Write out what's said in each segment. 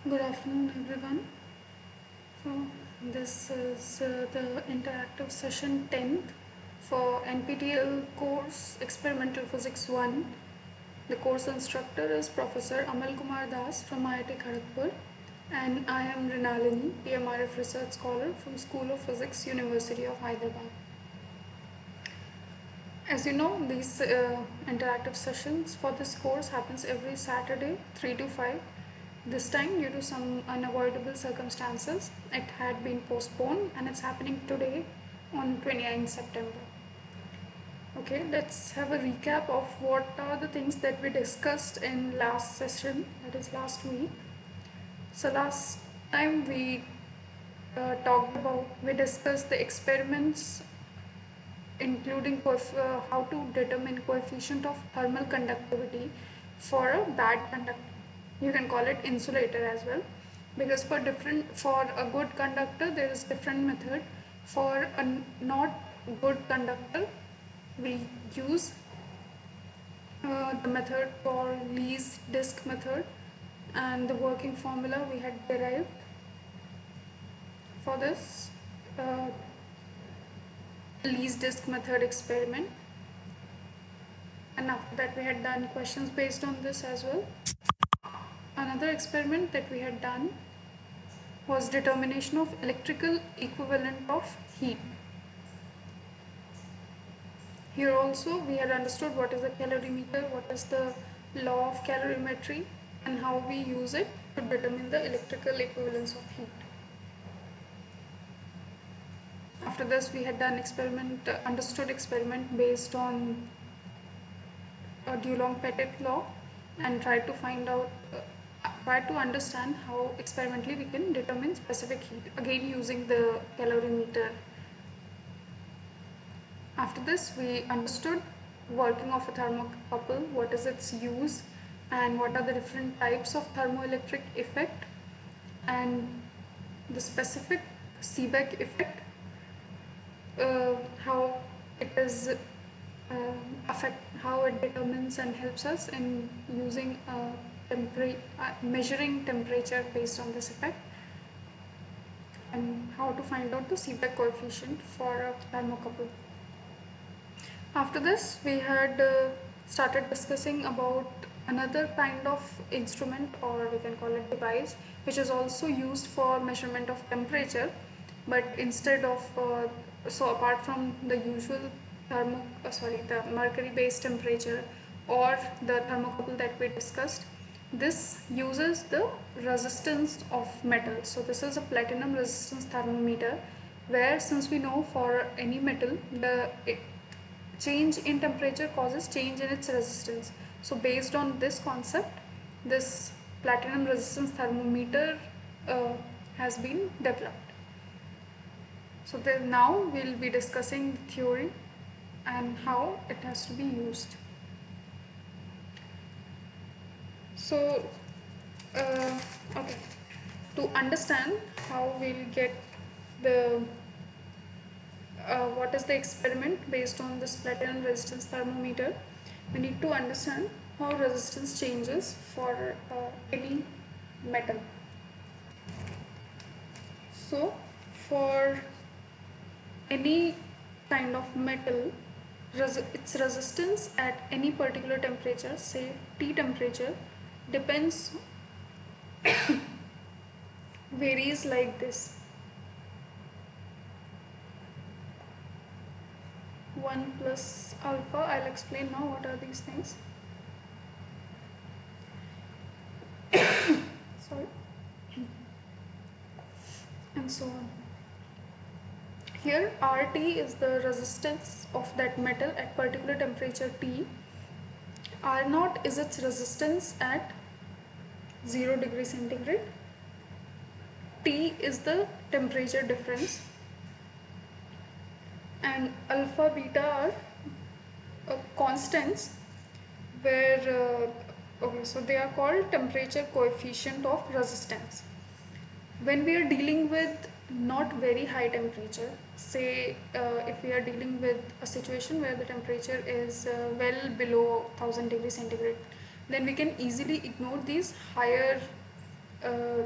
Good afternoon, everyone. So, this is the interactive session 10th for NPTEL course Experimental Physics 1. The course instructor is Professor Amal Kumar Das from IIT Kharagpur, and I am Rinalini, PMRF Research Scholar from School of Physics, University of Hyderabad. As you know, these interactive sessions for this course happens every Saturday 3 to 5. This time, due to some unavoidable circumstances, it had been postponed and it's happening today on 29 September. Okay, let's have a recap of what are the things that we discussed in last session, that is last week. So last time we discussed the experiments including how to determine coefficient of thermal conductivity for a bad conductor. You can call it insulator as well, because for a good conductor there is different method. For a not good conductor, we use the method called least disk method, and the working formula we had derived for this least disk method experiment. And after that we had done questions based on this as well. Another experiment that we had done was determination of electrical equivalent of heat. Here also we had understood what is the calorimeter, what is the law of calorimetry, and how we use it to determine the electrical equivalence of heat. After this we had done understood experiment based on Dulong-Pettit law, and tried to understand how experimentally we can determine specific heat, again using the calorimeter. After this we understood working of a thermocouple, what is its use and what are the different types of thermoelectric effect and the specific Seebeck effect, how it is how it determines and helps us in using measuring temperature based on this effect, and how to find out the Seebeck coefficient for a thermocouple. After this we had started discussing about another kind of instrument, or we can call it device, which is also used for measurement of temperature, but instead of so apart from the usual the mercury based temperature or the thermocouple that we discussed, this uses the resistance of metal. So this is a platinum resistance thermometer, where since we know for any metal the change in temperature causes change in its resistance. So based on this concept, this platinum resistance thermometer has been developed. So now we'll be discussing the theory and how it has to be used. So okay, to understand how we'll get the what is the experiment based on this platinum resistance thermometer, we need to understand how resistance changes for any metal. So for any kind of metal, its resistance at any particular temperature, say T temperature, depends varies like this. 1 plus alpha, I'll explain now what are these things. Sorry. And so on. Here RT is the resistance of that metal at particular temperature T. R0 is its resistance at 0 degree centigrade. T is the temperature difference, and alpha beta are constants, where okay, so they are called temperature coefficient of resistance. When we are dealing with not very high temperature, say if we are dealing with a situation where the temperature is well below 1000 degrees centigrade, then we can easily ignore these higher uh,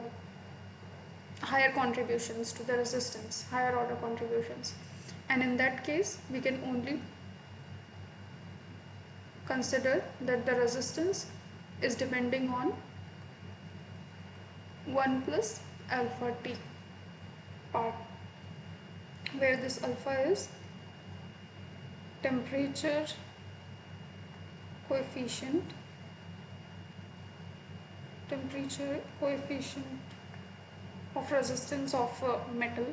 higher contributions to the resistance, higher order contributions, and in that case we can only consider that the resistance is depending on 1 plus alpha t part, where this alpha is temperature coefficient, temperature coefficient of resistance of metal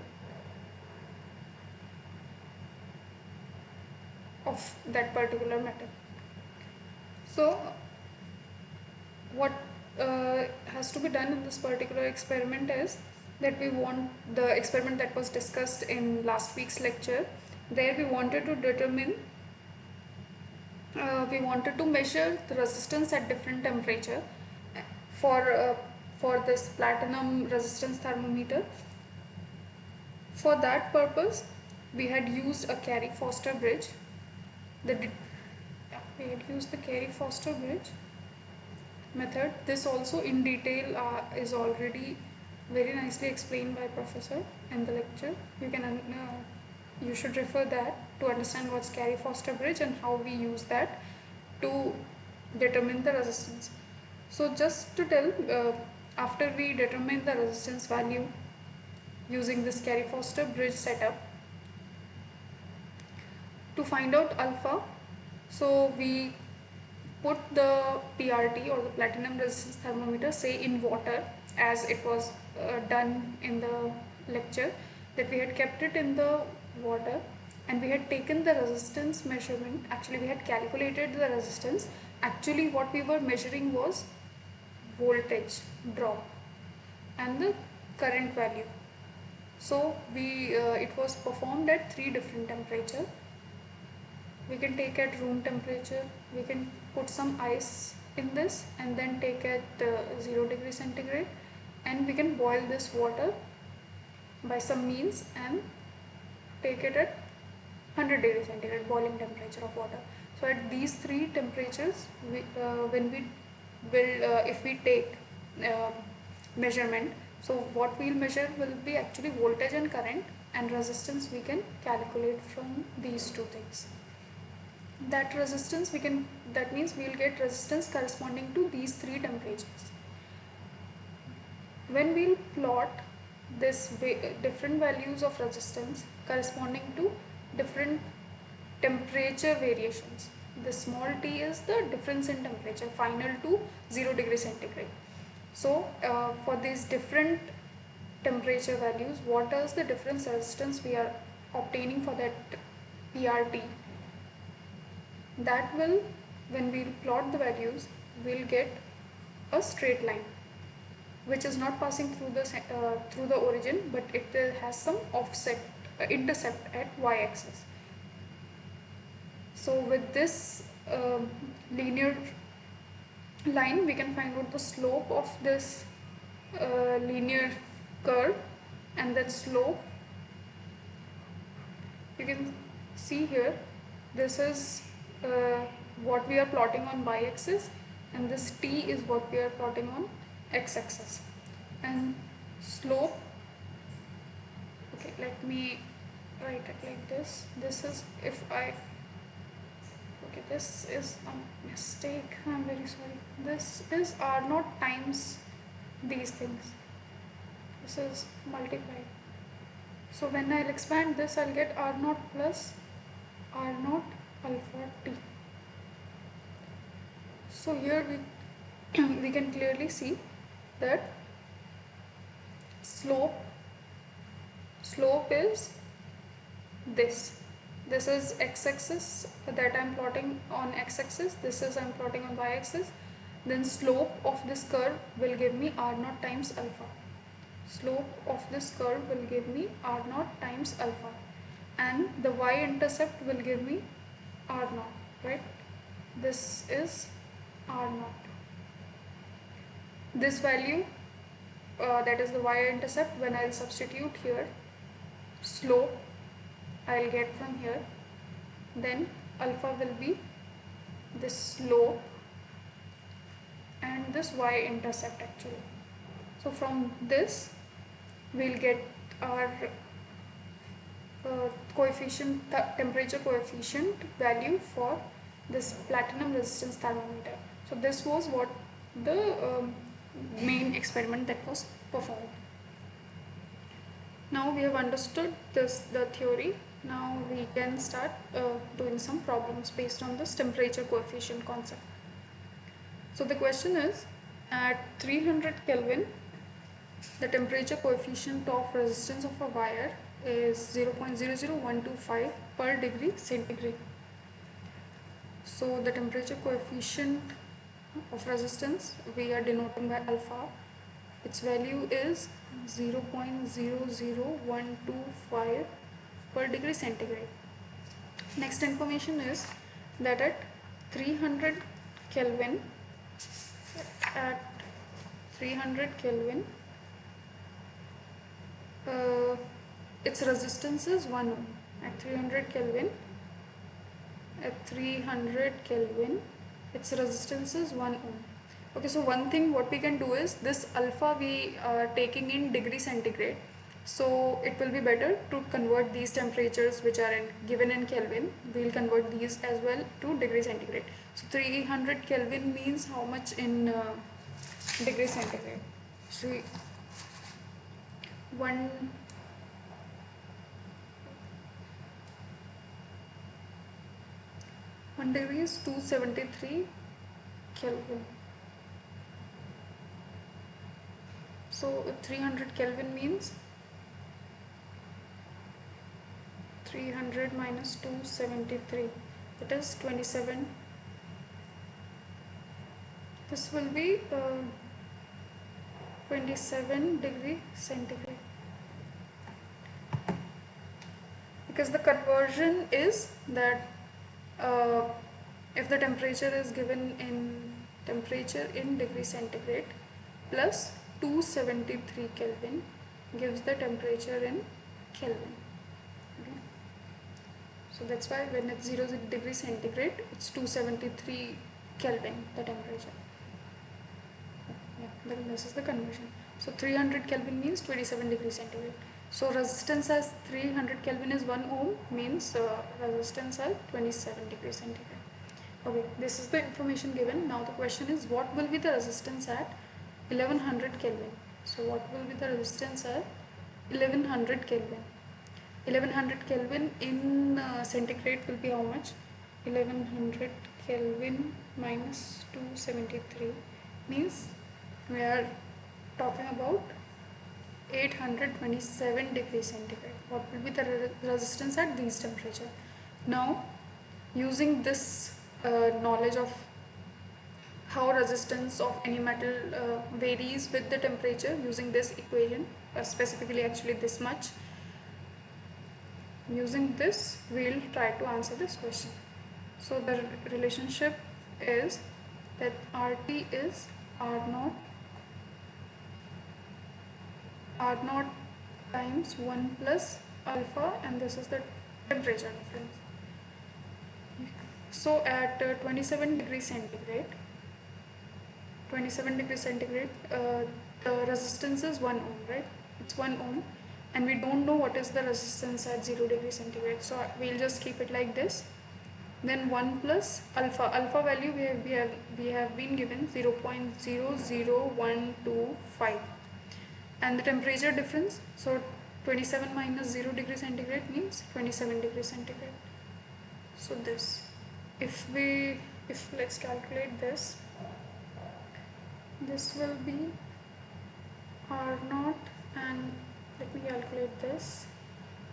of that particular metal. So what has to be done in this particular experiment is that we want the experiment that was discussed in last week's lecture. There we wanted to determine, we wanted to measure the resistance at different temperature for this platinum resistance thermometer. For that purpose, we had used a Carey-Foster bridge. We had used the Carey-Foster bridge method. This also in detail is already very nicely explained by professor in the lecture. You should refer that to understand what's Carey-Foster bridge and how we use that to determine the resistance. So just to tell, after we determine the resistance value using this Carey-Foster bridge setup, to find out alpha, so we put the PRT or the platinum resistance thermometer, say in water, as it was done in the lecture, that we had kept it in the water and we had taken the resistance measurement. Actually we had calculated the resistance. Actually what we were measuring was voltage drop and the current value. So it was performed at 3 different temperature. We can take at room temperature, we can put some ice in this and then take at 0 degree centigrade, and we can boil this water by some means and take it at 100 degree centigrade boiling temperature of water. So at these 3 temperatures, if we take measurement, so what we'll measure will be actually voltage and current, and resistance we can calculate from these 2 things. That resistance that means we'll get resistance corresponding to these 3 temperatures. When we'll plot this different values of resistance corresponding to different temperature variations, the small t is the difference in temperature final to 0 degree centigrade. So for these different temperature values, what is the difference resistance we are obtaining for that PRT? That will, when we plot the values, we'll get a straight line which is not passing through the origin, but it has some offset intercept at y-axis. So with this linear line, we can find out the slope of this linear curve, and that slope you can see here. This is what we are plotting on y-axis, and this t is what we are plotting on x-axis. And slope, okay, let me write it like this. This is, this is a mistake, I'm very sorry. This is R0 times these things. This is multiplied. So when I'll expand this, I'll get R0 plus R0 alpha t. So here we can clearly see that slope is this. This is x-axis that I'm plotting on x-axis. This is I'm plotting on y-axis. Then slope of this curve will give me R0 times alpha. Slope of this curve will give me R0 times alpha, and the y-intercept will give me R0, right? This is R0. This value, that is the y-intercept, when I'll substitute here, slope I'll get from here, then alpha will be this slope and this y-intercept actually. So from this we'll get our coefficient, temperature coefficient value for this platinum resistance thermometer. So this was what the main experiment that was performed. Now we have understood the theory. Now we can start doing some problems based on this temperature coefficient concept. So the question is, at 300 Kelvin, the temperature coefficient of resistance of a wire is 0.00125 per degree centigrade. So the temperature coefficient of resistance we are denoting by alpha. Its value is 0.00125 per degree centigrade. Next information is that at 300 Kelvin, at 300 Kelvin, its resistance is 1 ohm. At 300 Kelvin, its resistance is 1 ohm. Okay, so one thing what we can do is, this alpha we are taking in degree centigrade, so it will be better to convert these temperatures which are given in Kelvin. We will convert these as well to degree centigrade. So 300 Kelvin means how much in degree centigrade? So 1 degree is 273 Kelvin. So 300 Kelvin means 300 minus 273, that is 27. This will be 27 degree centigrade, because the conversion is that if the temperature is given in degree centigrade plus 273 Kelvin gives the temperature in Kelvin. Okay. So that's why when it's 0 degree centigrade, it's 273 Kelvin, the temperature. Yeah, then this is the conversion. So 300 Kelvin means 27 degree centigrade. So resistance as 300 Kelvin is 1 ohm, means resistance at 27 degree centigrade. Okay, this is the information given. Now the question is, what will be the resistance at 1100 Kelvin? So what will be the resistance at 1100 Kelvin? 1100 Kelvin in centigrade will be how much? 1100 Kelvin minus 273 means we are talking about 827 degrees centigrade. What will be the resistance at these temperature? Now, using this knowledge of how resistance of any metal varies with the temperature, using this equation, specifically actually this much, using this we'll try to answer this question. So the relationship is that RT is R0 times 1 plus alpha, and this is the temperature difference. So at 27 degrees centigrade, the resistance is 1 ohm, right? It's 1 ohm, and we don't know what is the resistance at 0 degree centigrade, so we'll just keep it like this. Then 1 plus alpha value we have been given 0.00125, and the temperature difference, so 27 minus 0 degree centigrade means 27 degree centigrade. So this, if let's calculate this will be R0, and let me calculate this.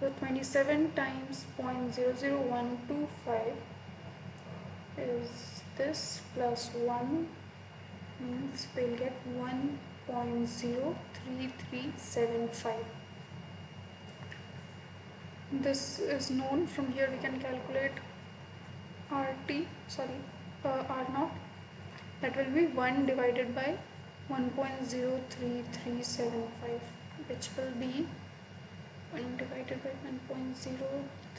So 27 times 0.00125 is this plus 1, means we'll get 1.03375. This is known. From here we can calculate R0, that will be 1 divided by 1.03375, which will be 1 divided by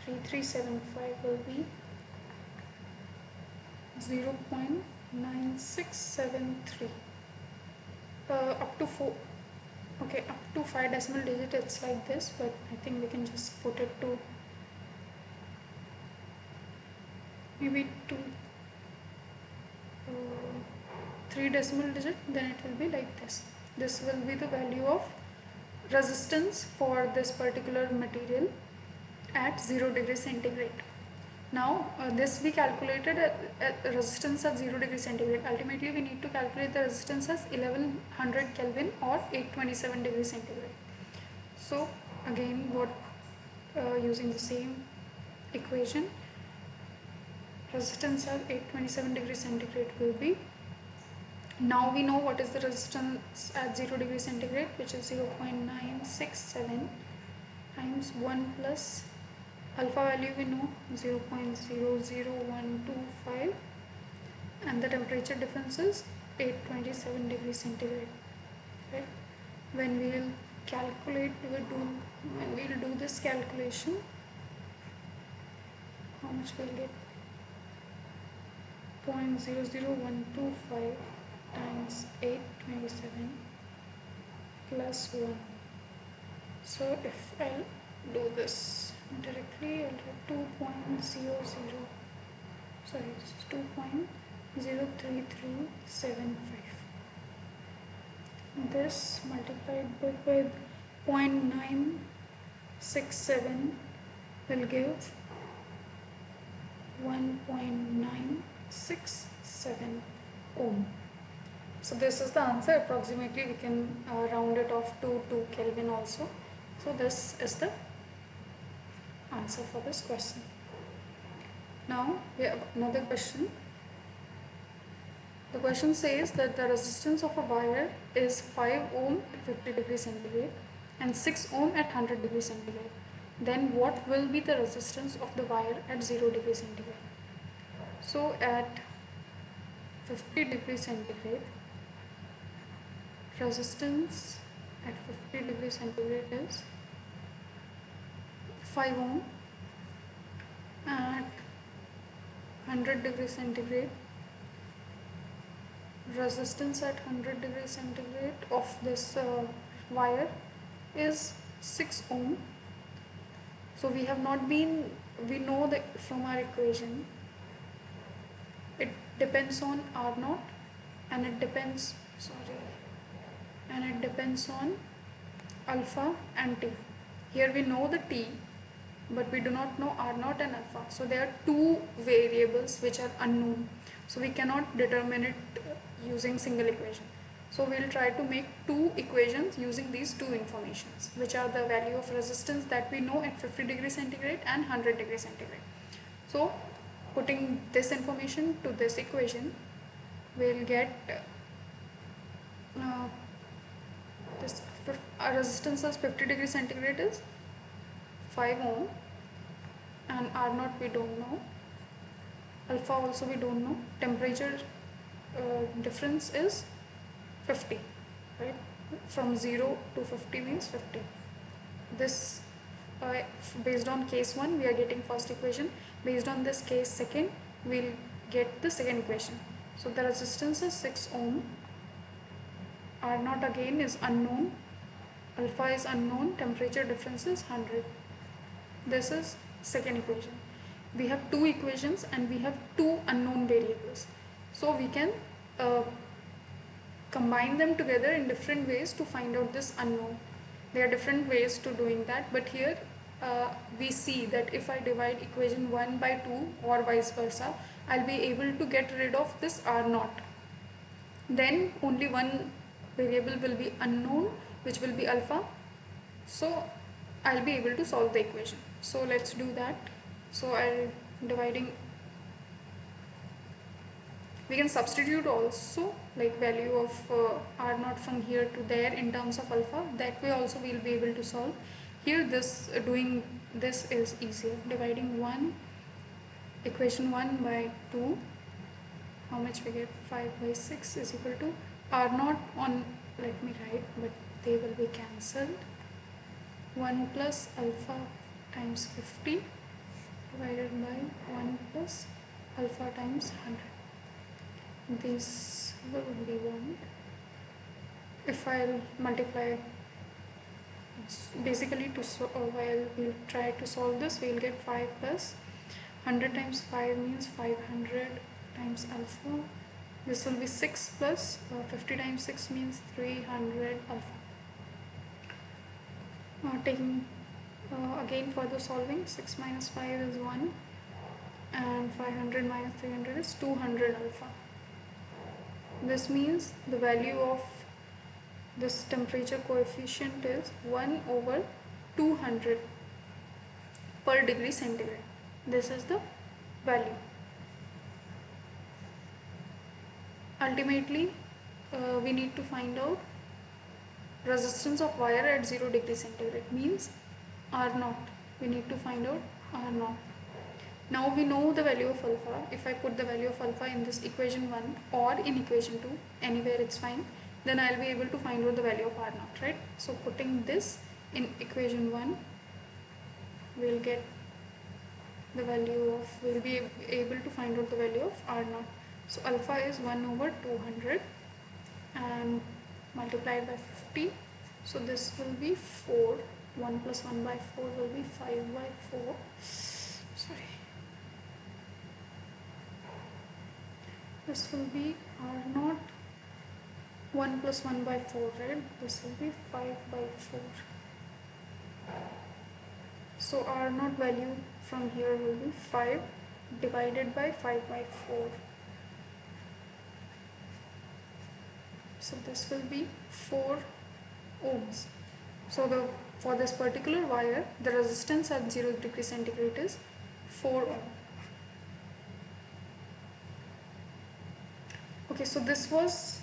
1.03375 will be 0.9673 up to 4. Okay, up to 5 decimal digit it's like this, but I think we can just put it to maybe to 3 decimal digit, then it will be like this. This will be the value of resistance for this particular material at 0 degree centigrade. Now this we calculated at resistance at 0 degree centigrade. Ultimately we need to calculate the resistance as 1100 Kelvin or 827 degree centigrade. So again what using the same equation, resistance at 827 degree centigrade will be, now we know what is the resistance at 0 degree centigrade, which is 0.967 times 1 plus alpha value we know 0.00125 and the temperature difference is 827 degrees centigrade. Right? When we will calculate, when we will do this calculation, how much we will get? 0.00125 times 827 plus 1. So if I'll do this directly, I'll get 2.00, sorry, this is 2.03375. This multiplied with 0.967 will give 1.967 ohm. So this is the answer. Approximately we can round it off to 2 Kelvin also. So this is the answer for this question. Now we have another question. The question says that the resistance of a wire is 5 ohm at 50 degrees centigrade and 6 ohm at 100 degrees centigrade. Then what will be the resistance of the wire at 0 degrees centigrade? So at 50 degrees centigrade, resistance at 50 degrees centigrade is 5 ohm. At 100 degrees centigrade, resistance at 100 degrees centigrade of this wire is 6 ohm. So we know that from our equation it depends on R0 and it depends on alpha and T. Here we know the T, but we do not know R0 and alpha. So there are two variables which are unknown. So we cannot determine it using single equation. So we'll try to make two equations using these two informations, which are the value of resistance that we know at 50 degrees centigrade and 100 degrees centigrade. So putting this information to this equation, we'll get this resistance as 50 degrees centigrade is 5 ohm and R0 we don't know, alpha also we don't know, temperature difference is 50, right? From 0 to 50 means 50. This based on case 1 we are getting first equation, based on this case second we'll get the second equation. So the resistance is 6 ohm, R0 again is unknown, alpha is unknown, temperature difference is 100. This is second equation. We have two equations and we have two unknown variables. So we can combine them together in different ways to find out this unknown. There are different ways to doing that, but here we see that if I divide equation 1 by 2 or vice versa, I'll be able to get rid of this R0. Then only one variable will be unknown, which will be alpha. So I'll be able to solve the equation. So let's do that. So we can substitute also like value of R0 from here to there in terms of alpha. That way also we'll be able to solve. Here doing this is easier. Dividing equation 1 by 2, how much we get? 5 by 6 is equal to R0 on, let me write, but they will be cancelled. 1 plus alpha times 50 divided by 1 plus alpha times 100. This will be 1. If I'll multiply Basically, while we'll try to solve this, we'll get 5 plus 100 times 5 means 500 times alpha. This will be 6 plus 50 times 6 means 300 alpha. Taking again further solving, 6 minus 5 is 1 and 500 minus 300 is 200 alpha. This means the value of this temperature coefficient is 1 over 200 per degree centigrade. This is the value. Ultimately, we need to find out resistance of wire at 0 degree centigrade, means R0. We need to find out R0. Now we know the value of alpha. If I put the value of alpha in this equation 1 or in equation 2, anywhere it's fine, then I'll be able to find out the value of R0, right? So putting this in equation 1, we'll get the value of, we'll be able to find out the value of R0. So alpha is 1 over 200 and multiplied by 50. So this will be 4. 1 plus 1 by 4 will be 5 by 4. Sorry. This will be R0. 1 plus 1 by 4, right? This will be 5 by 4. So R0 value from here will be 5 divided by 5 by 4. So this will be 4 ohms. So for this particular wire, the resistance at 0 degree centigrade is 4 ohm. Okay, so this was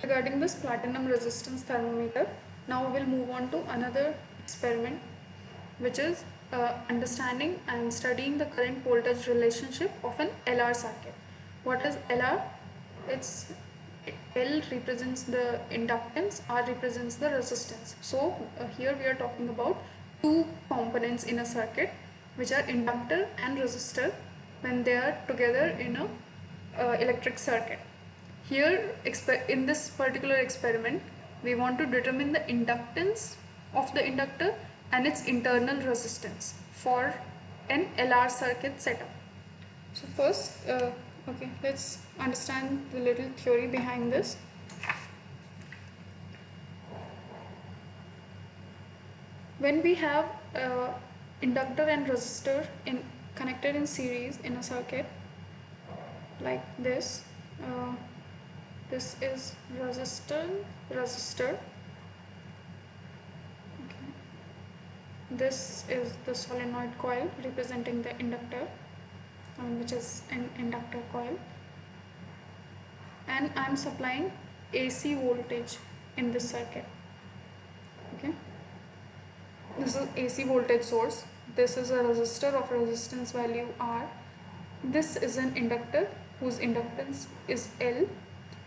regarding this platinum resistance thermometer. Now we'll move on to another experiment, which is understanding and studying the current voltage relationship of an LR circuit. What is LR? It's L represents the inductance, R represents the resistance. So here we are talking about two components in a circuit, which are inductor and resistor when they are together in a electric circuit. Here in this particular experiment, we want to determine the inductance of the inductor and its internal resistance for an LR circuit setup. So first, okay, let's understand the little theory behind this. When we have inductor and resistor connected in series in a circuit like this, this is resistor. Okay. This is the solenoid coil representing the inductor, which is an inductor coil, and I'm supplying AC voltage in this circuit. Okay, this is AC voltage source. This is a resistor of resistance value R. This is an inductor whose inductance is L,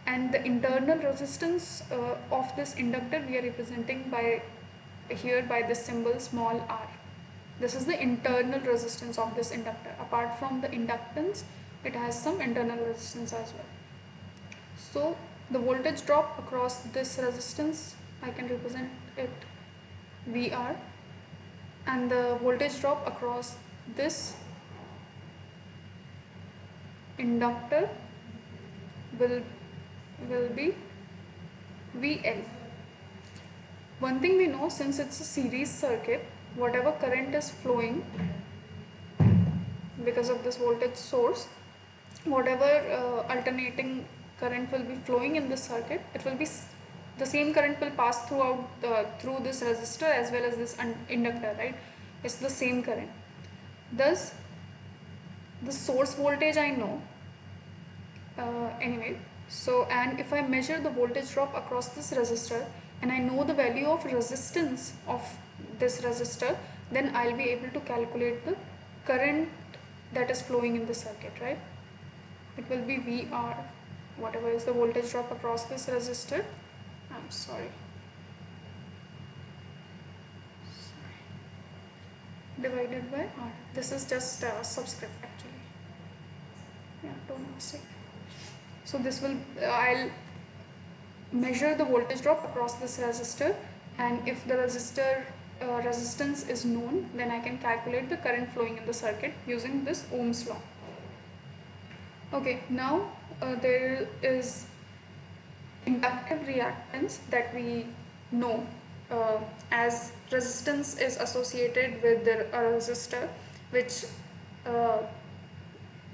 and the internal resistance of this inductor we are representing by this symbol small r. This is the internal resistance of this inductor. Apart from the inductance, it has some internal resistance as well. So the voltage drop across this resistance, I can represent it VR, and the voltage drop across this inductor will be VL. One thing we know, since it's a series circuit, whatever current is flowing because of this voltage source, whatever alternating current will be flowing in this circuit, it will be the same current will pass through this resistor as well as this inductor, right? It's the same current. Thus, the source voltage I know anyway. So, and if I measure the voltage drop across this resistor and I know the value of resistance of this resistor, then I'll be able to calculate the current that is flowing in the circuit, right? It will be VR, whatever is the voltage drop across this resistor. I'm sorry. Divided by R. This is just a subscript actually. Yeah, don't mistake. So this will, I'll measure the voltage drop across this resistor and if the resistance is known, then I can calculate the current flowing in the circuit using this Ohm's law. Okay, now there is inductive reactance that we know, as resistance is associated with a resistor which uh,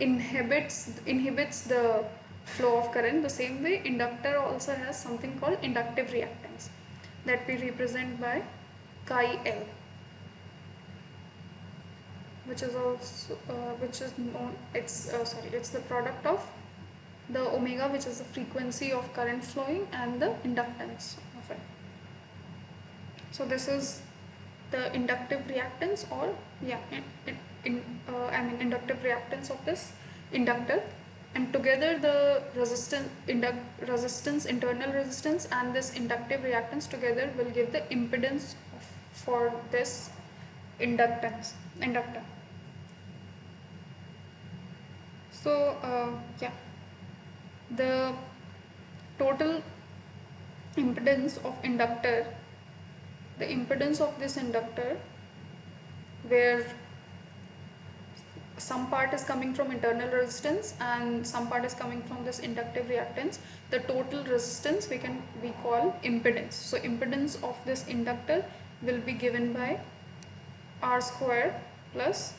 inhibits the flow of current. The same way inductor also has something called inductive reactance that we represent by chi L, which is also which is known, it's the product of the omega, which is the frequency of current flowing, and the inductance of it. So this is the inductive reactance, or inductive reactance of this inductor, and together the internal resistance and this inductive reactance together will give the impedance for this inductor. So the total impedance of inductor, the impedance of this inductor, where some part is coming from internal resistance and some part is coming from this inductive reactance, the total resistance we call impedance. So impedance of this inductor will be given by R square plus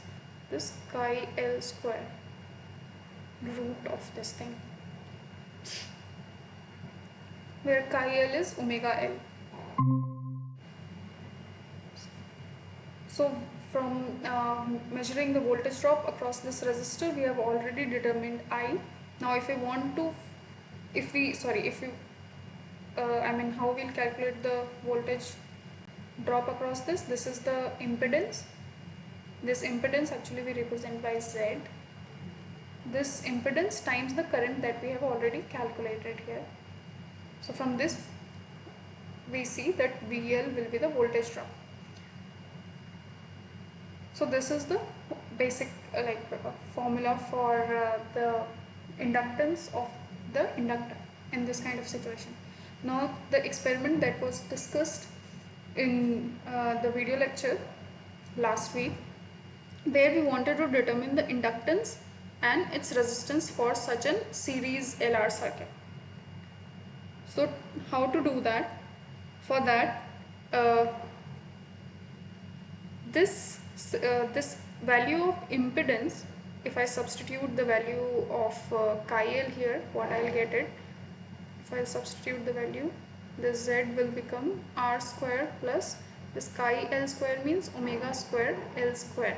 this chi L square, root of this thing, where chi L is omega L. So from measuring the voltage drop across this resistor, we have already determined I. Now if we want to, how we'll calculate the voltage drop across this is the impedance. This impedance actually we represent by Z. This impedance times the current that we have already calculated here. So from this we see that VL will be the voltage drop. So this is the basic formula for the inductance of the inductor in this kind of situation. Now the experiment that was discussed in the video lecture last week, where we wanted to determine the inductance and its resistance for such a series LR circuit. So how to do that? For that, this value of impedance, if I substitute the value of chi L here, what I'll get it, if I substitute the value, this Z will become R square plus this chi L square means omega square L square,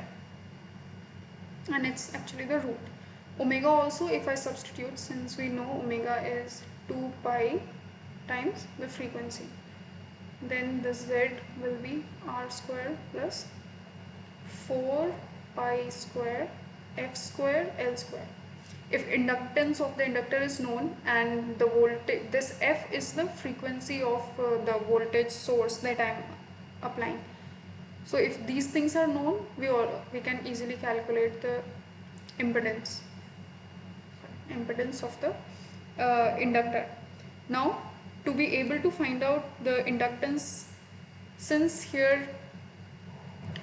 and it's actually the root. Omega also, if I substitute, since we know omega is 2 pi times the frequency, then the Z will be R square plus 4 pi square F square L square. If inductance of the inductor is known and the voltage, this F is the frequency of the voltage source that I am applying. So if these things are known, we can easily calculate the impedance of the inductor. Now to be able to find out the inductance, since here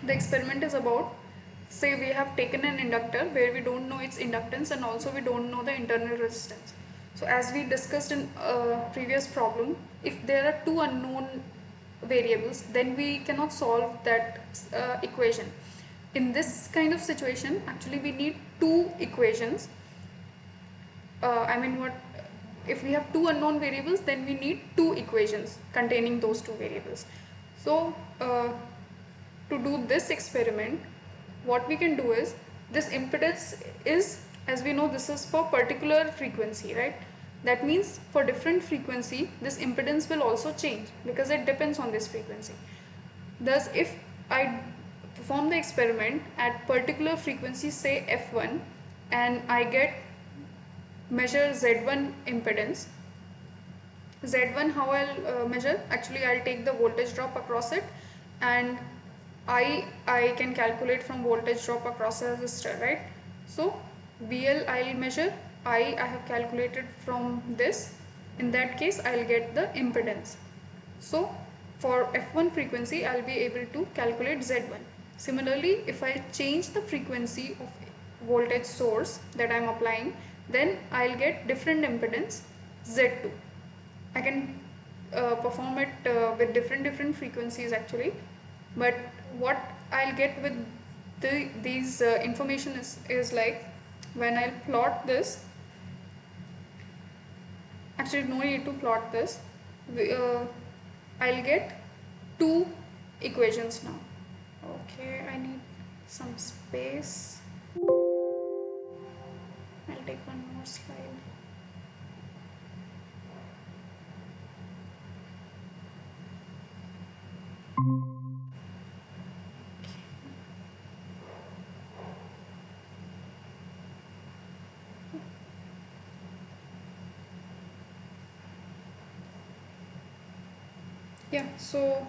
the experiment is about, say we have taken an inductor where we don't know its inductance and also we don't know the internal resistance. So as we discussed in a previous problem, if there are two unknown variables, then we cannot solve that equation. In this kind of situation, actually we need two equations. If we have two unknown variables, then we need two equations containing those two variables. So to do this experiment, what we can do is, this impedance is, as we know, this is for particular frequency, right? That means for different frequency, this impedance will also change because it depends on this frequency. Thus, if I perform the experiment at particular frequency, say F1, and I measure Z1 impedance. Z1, how I'll measure? Actually, I'll take the voltage drop across it, and I can calculate from voltage drop across a resistor, right? So VL I'll measure, I have calculated from this. In that case, I'll get the impedance. So for F1 frequency, I'll be able to calculate Z1. Similarly, if I change the frequency of voltage source that I'm applying, then I'll get different impedance Z2. I can perform it with different frequencies actually, but what I'll get with these information is like when I'll plot this. Actually, no need to plot this. I'll get two equations now. Okay, I need some space. I'll take one more slide. Yeah, so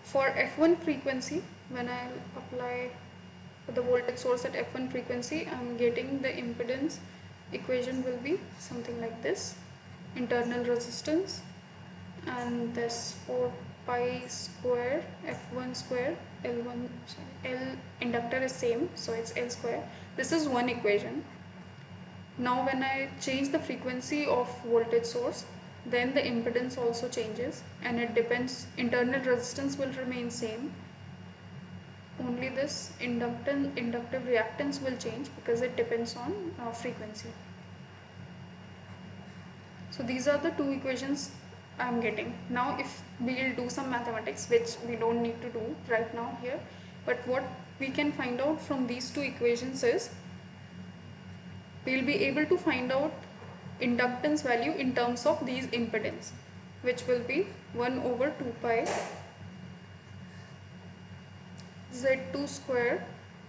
for F1 frequency, when I'll apply the voltage source at F1 frequency, I'm getting the impedance equation will be something like this: internal resistance and this 4 pi square F1 square L1, sorry, L inductor is same, so it's L square. This is one equation. Now when I change the frequency of voltage source, then the impedance also changes, and it depends, internal resistance will remain same, only this inductive reactance will change because it depends on frequency. So these are the two equations I'm getting. Now if we'll do some mathematics, which we don't need to do right now here, but what we can find out from these two equations is we'll be able to find out inductance value in terms of these impedance, which will be 1 over 2 pi Z2 square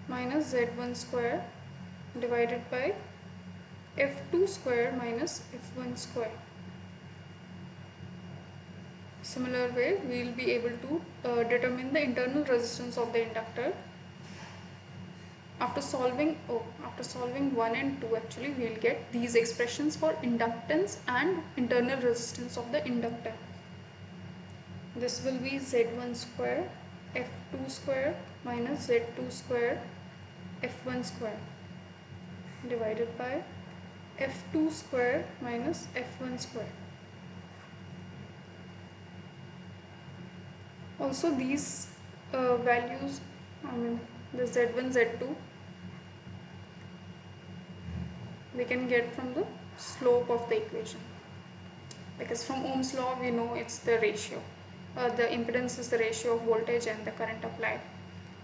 minus Z1 square divided by F2 square minus F1 square. Similar way, we will be able to determine the internal resistance of the inductor. After solving 1 and 2, actually we will get these expressions for inductance and internal resistance of the inductor. This will be Z1 square F2 square minus Z2 square F1 square divided by F2 square minus F1 square. Also these values, the Z1, Z2, we can get from the slope of the equation, because from Ohm's law we know it's the ratio. The impedance is the ratio of voltage and the current applied.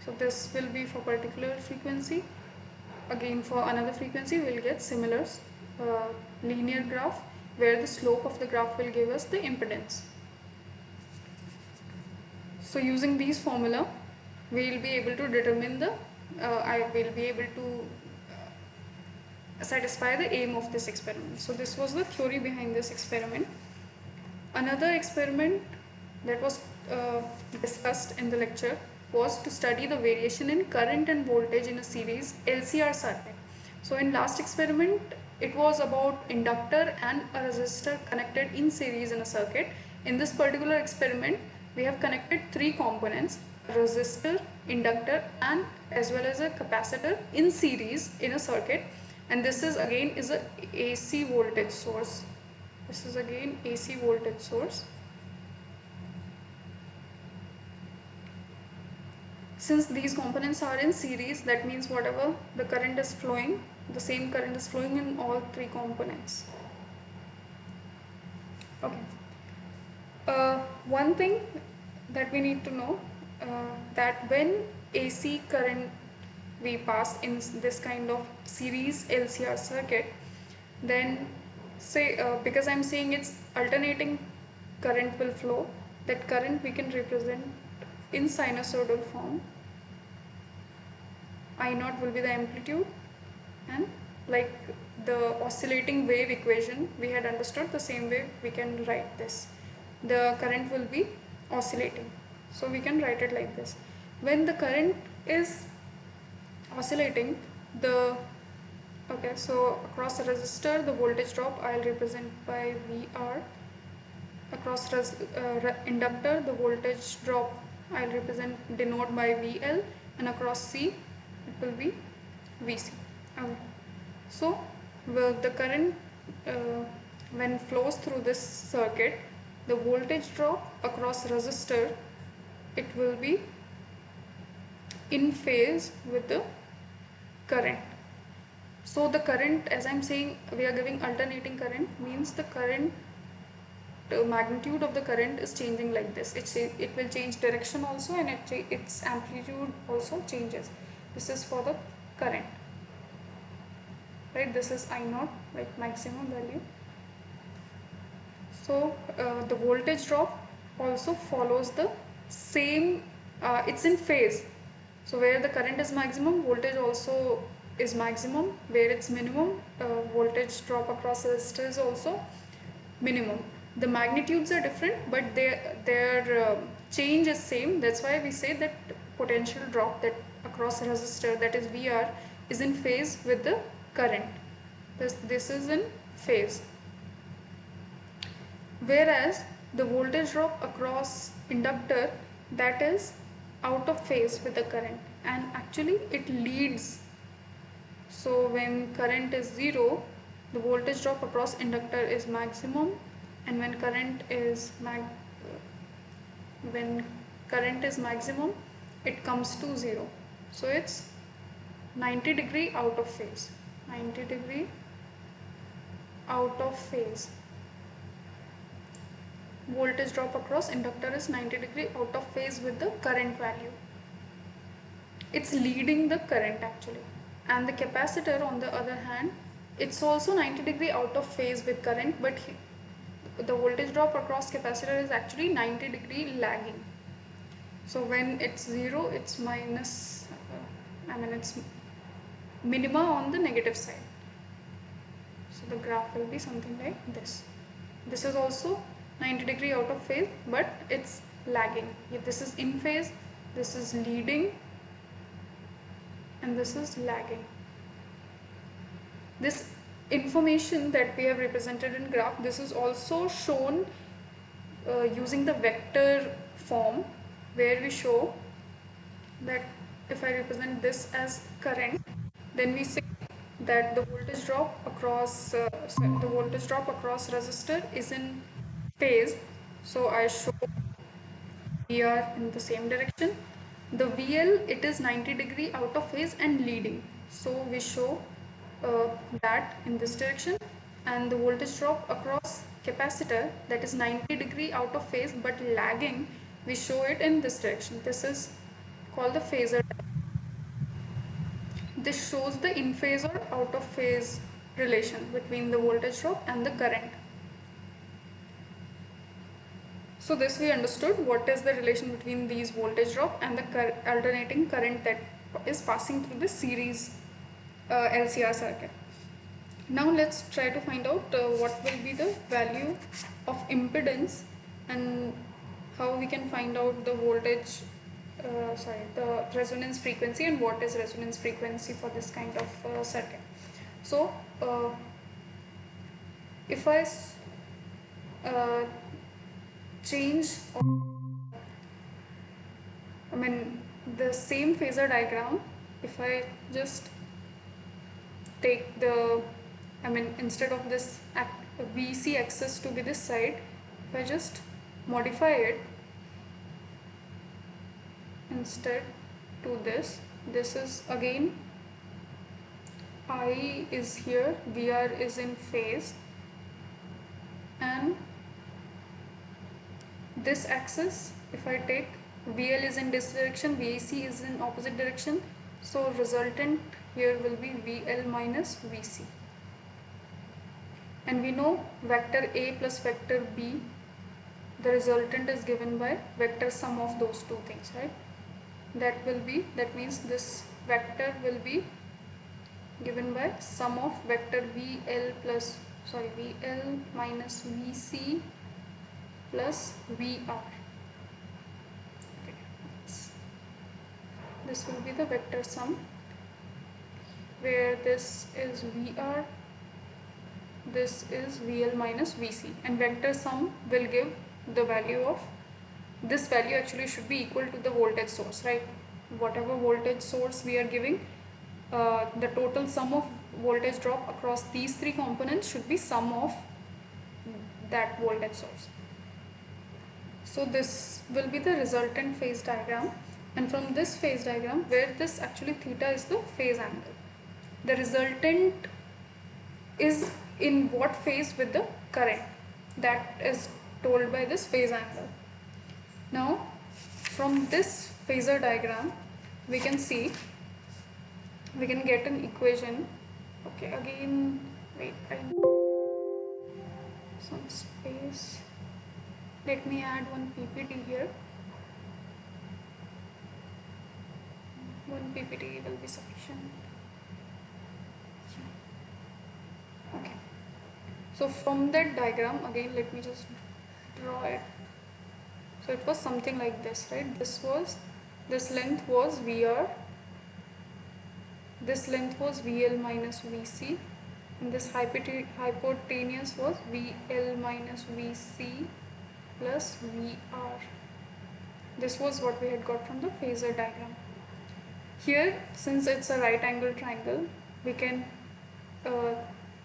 So this will be for particular frequency. Again, for another frequency we will get similar linear graph where the slope of the graph will give us the impedance. So using these formula, we will be able to determine the I will be able to satisfy the aim of this experiment. So this was the theory behind this experiment. Another experiment that was discussed in the lecture was to study the variation in current and voltage in a series LCR circuit. So in last experiment, it was about inductor and a resistor connected in series in a circuit. In this particular experiment, we have connected three components: resistor, inductor, and as well as a capacitor in series in a circuit. And this is again a AC voltage source. This is again AC voltage source. Since these components are in series, that means whatever the current is flowing, the same current is flowing in all three components. Okay. One thing that we need to know, that when AC current we pass in this kind of series LCR circuit, then say because I'm saying it's alternating current will flow, that current we can represent in sinusoidal form. I0 will be the amplitude, and like the oscillating wave equation we had understood, the same way we can write this. The current will be oscillating, so we can write it like this. When the current is oscillating, so across the resistor the voltage drop I'll represent by VR, across inductor, the voltage drop I'll denote by VL, and across C it will be VC. Okay. So the current when flows through this circuit, the voltage drop across resistor, it will be in phase with the current. So the current, as I'm saying, we are giving alternating current, means the current magnitude of the current is changing like this. It will change direction also, and its amplitude also changes. This is for the current, right? This is I naught, like maximum value. So the voltage drop also follows the same, it's in phase. So where the current is maximum, voltage also is maximum. Where it's minimum, voltage drop across resistor is also minimum. The magnitudes are different, but their change is same. That's why we say that potential drop that across resistor, that is VR, is in phase with the current. This is in phase. Whereas the voltage drop across inductor, that is out of phase with the current, and actually it leads. So when current is 0, the voltage drop across inductor is maximum, and when current is maximum, it comes to 0. So it's 90° out of phase. 90° out of phase. Voltage drop across inductor is 90° out of phase with the current value. It's leading the current actually. And the capacitor, on the other hand, it's also 90° out of phase with current, but the voltage drop across capacitor is actually 90° lagging. So when it's 0, it's minus, it's minima on the negative side. So the graph will be something like this. This is also 90° out of phase, but it's lagging. If this is in phase, this is leading, and this is lagging. This information that we have represented in graph, this is also shown using the vector form, where we show that if I represent this as current, then we say that the voltage drop across resistor is in phase. So I show VR in the same direction. The VL, it is 90° out of phase and leading. So we show that in this direction, and the voltage drop across capacitor, that is 90° out of phase but lagging, we show it in this direction. This is called the phasor. This shows the in phase or out of phase relation between the voltage drop and the current. So this we understood what is the relation between these voltage drop and the alternating current that is passing through the series LCR circuit. Now let's try to find out what will be the value of impedance and how we can find out the the resonance frequency, and what is resonance frequency for this kind of circuit. So if I change, the same phasor diagram, if I just take the, instead of this VC axis to be this side, if I just modify it instead to this is again I is here, VR is in phase, and this axis, if I take, VL is in this direction, VC is in opposite direction, so resultant here will be VL minus VC. And we know vector A plus vector B, the resultant is given by vector sum of those two things, right? That means this vector will be given by sum of vector VL minus VC plus VR. Okay. This will be the vector sum, where this is VR, this is VL minus VC, and vector sum will give the value of this value. Actually should be equal to the voltage source, right? Whatever voltage source we are giving, the total sum of voltage drop across these three components should be sum of that voltage source. So this will be the resultant phase diagram, and from this phase diagram, where this actually theta is the phase angle, the resultant is in what phase with the current, that is told by this phase angle. Now from this phasor diagram we can see, we can get an equation. Okay, again wait, I need some space. Let me add one PPT here. One PPT will be sufficient. Okay. So from that diagram, again let me just draw it. So it was something like this, right? This length was VR, this length was VL minus VC, and this hypotenuse was VL minus VC plus VR. This was what we had got from the phasor diagram. Here, since it's a right angle triangle, we can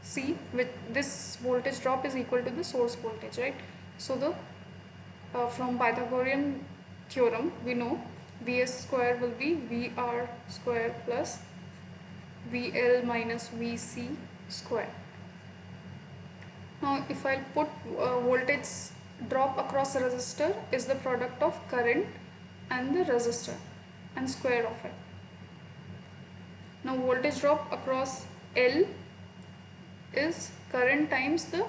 see with this voltage drop is equal to the source voltage, right? So the from Pythagorean theorem we know Vs square will be VR square plus VL minus VC square. Now if I put voltage drop across a resistor is the product of current and the resistor and square of it. Now voltage drop across L is current times the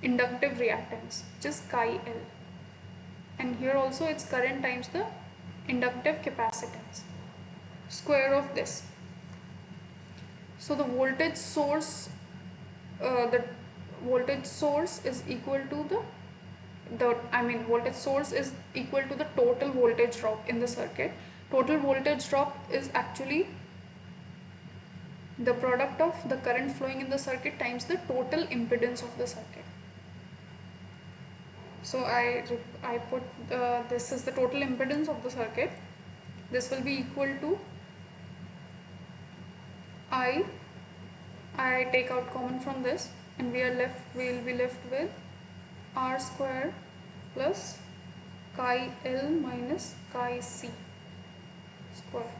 inductive reactance, which is chi L, and here also it's current times the inductive capacitance, square of this. So the voltage source is equal to voltage source is equal to the total voltage drop in the circuit. Total voltage drop is actually the product of the current flowing in the circuit times the total impedance of the circuit. So I put this is the total impedance of the circuit. This will be equal to I take out common from this, and we will be left with R square plus chi L minus chi C square.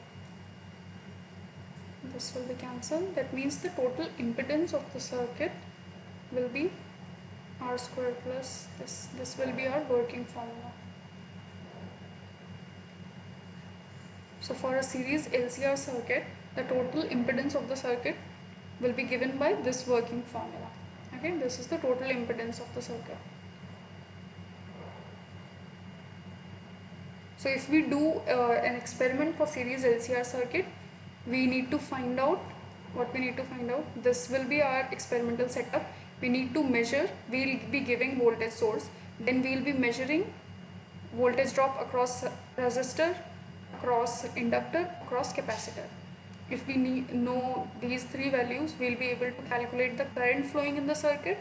This will be cancelled. That means the total impedance of the circuit will be R square plus this. This will be our working formula. So for a series LCR circuit, the total impedance of the circuit will be given by this working formula. Okay, this is the total impedance of the circuit. So if we do an experiment for series LCR circuit, we need to find out what we need to find out. This will be our experimental setup. We need to measure, we will be giving voltage source, then we will be measuring voltage drop across resistor, across inductor, across capacitor. If we know these three values, we will be able to calculate the current flowing in the circuit,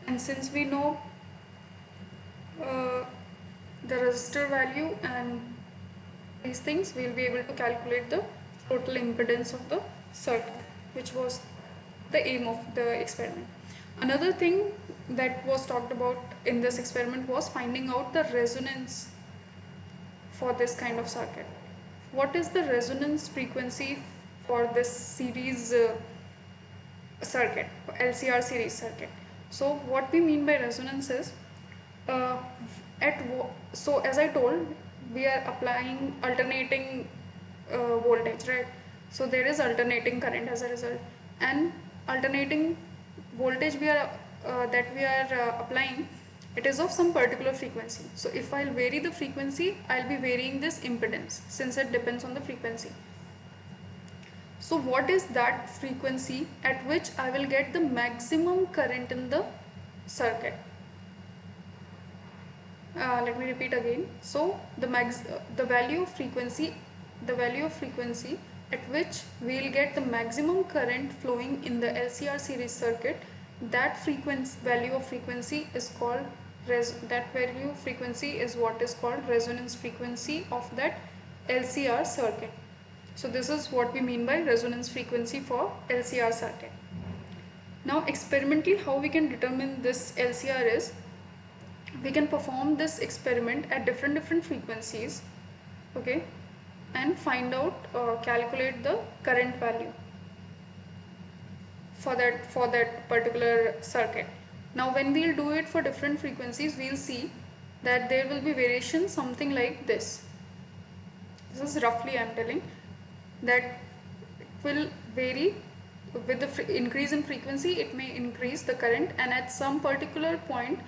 and since we know the resistor value and these things, we will be able to calculate the total impedance of the circuit, which was the aim of the experiment. Another thing that was talked about in this experiment was finding out the resonance for this kind of circuit. What is the resonance frequency for this series circuit, LCR series circuit? So what we mean by resonance is so as I told, we are applying alternating voltage, right? So there is alternating current as a result, and alternating voltage that we are applying, it is of some particular frequency. So if I'll vary the frequency, I'll be varying this impedance, since it depends on the frequency. So what is that frequency at which I will get the maximum current in the circuit? Let me repeat again. So the value of frequency at which we will get the maximum current flowing in the LCR series circuit that value of frequency is called that value of frequency is what is called resonance frequency of that LCR circuit. So this is what we mean by resonance frequency for LCR circuit. Now experimentally how we can determine this LCR is, we can perform this experiment at different frequencies, okay, and find out calculate the current value for that particular circuit. Now when we'll do it for different frequencies, we'll see that there will be variation something like this. This is roughly I'm telling that it will vary with the increase in frequency. It may increase the current, and at some particular point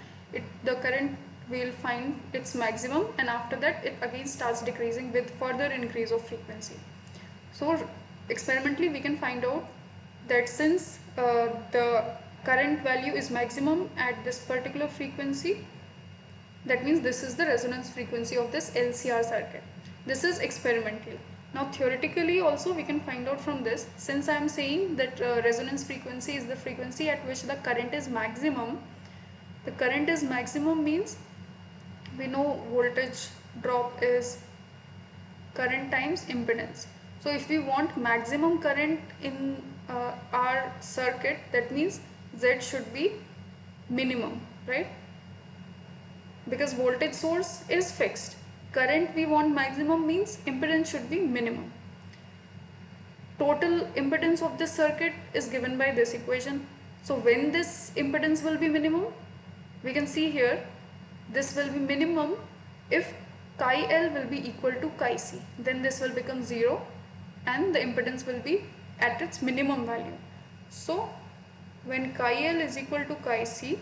the current will find its maximum, and after that it again starts decreasing with further increase of frequency. So experimentally we can find out that since the current value is maximum at this particular frequency, that means this is the resonance frequency of this LCR circuit. This is experimentally. Now theoretically also we can find out from this, since I am saying that resonance frequency is the frequency at which the current is maximum. The current is maximum means we know voltage drop is current times impedance. So if we want maximum current in our circuit, that means Z should be minimum, right? Because voltage source is fixed. Current we want maximum means impedance should be minimum. Total impedance of this circuit is given by this equation. So when this impedance will be minimum, we can see here this will be minimum if chi L will be equal to chi C. Then this will become 0 and the impedance will be at its minimum value. So when chi L is equal to chi C,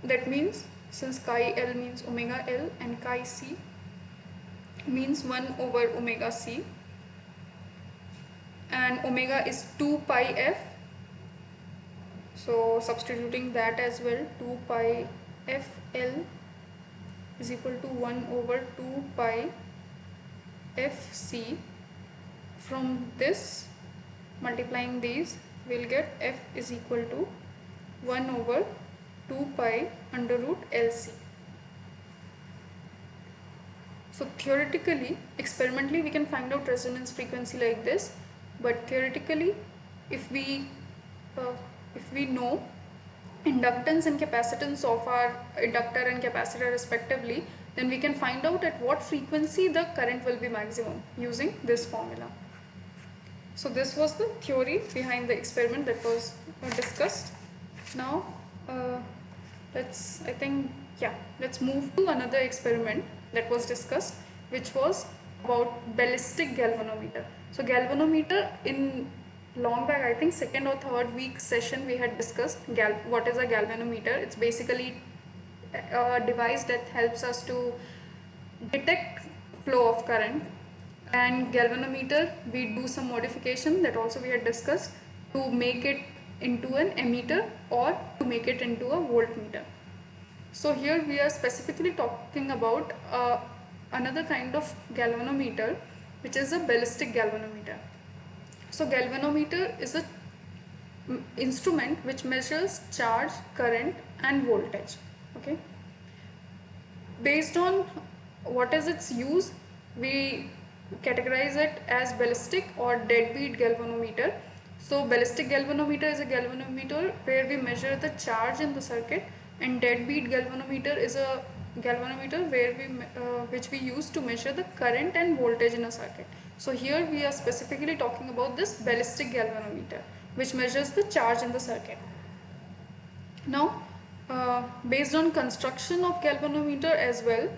that means since chi L means omega L and chi C means 1 over omega C, and omega is 2 pi f, so substituting that as well, 2 pi f L is equal to 1 over 2 pi f C. From this, multiplying these, we'll get f is equal to 1 over 2 pi under root LC. So theoretically, experimentally we can find out resonance frequency like this, but theoretically if we know inductance and capacitance of our inductor and capacitor respectively, then we can find out at what frequency the current will be maximum using this formula. So this was the theory behind the experiment that was discussed. Now let's move to another experiment that was discussed, which was about ballistic galvanometer. So galvanometer, in long back, I think second or third week session, we had discussed what is a galvanometer. It's basically a device that helps us to detect flow of current. And galvanometer, we do some modification that also we had discussed to make it into an ammeter or to make it into a voltmeter. So here we are specifically talking about another kind of galvanometer, which is a ballistic galvanometer. So galvanometer is a instrument which measures charge, current and voltage. Okay. Based on what is its use, we categorize it as ballistic or deadbeat galvanometer. So ballistic galvanometer is a galvanometer where we measure the charge in the circuit, and deadbeat galvanometer is a galvanometer where which we use to measure the current and voltage in a circuit. So here we are specifically talking about this ballistic galvanometer, which measures the charge in the circuit. Now based on construction of galvanometer as well,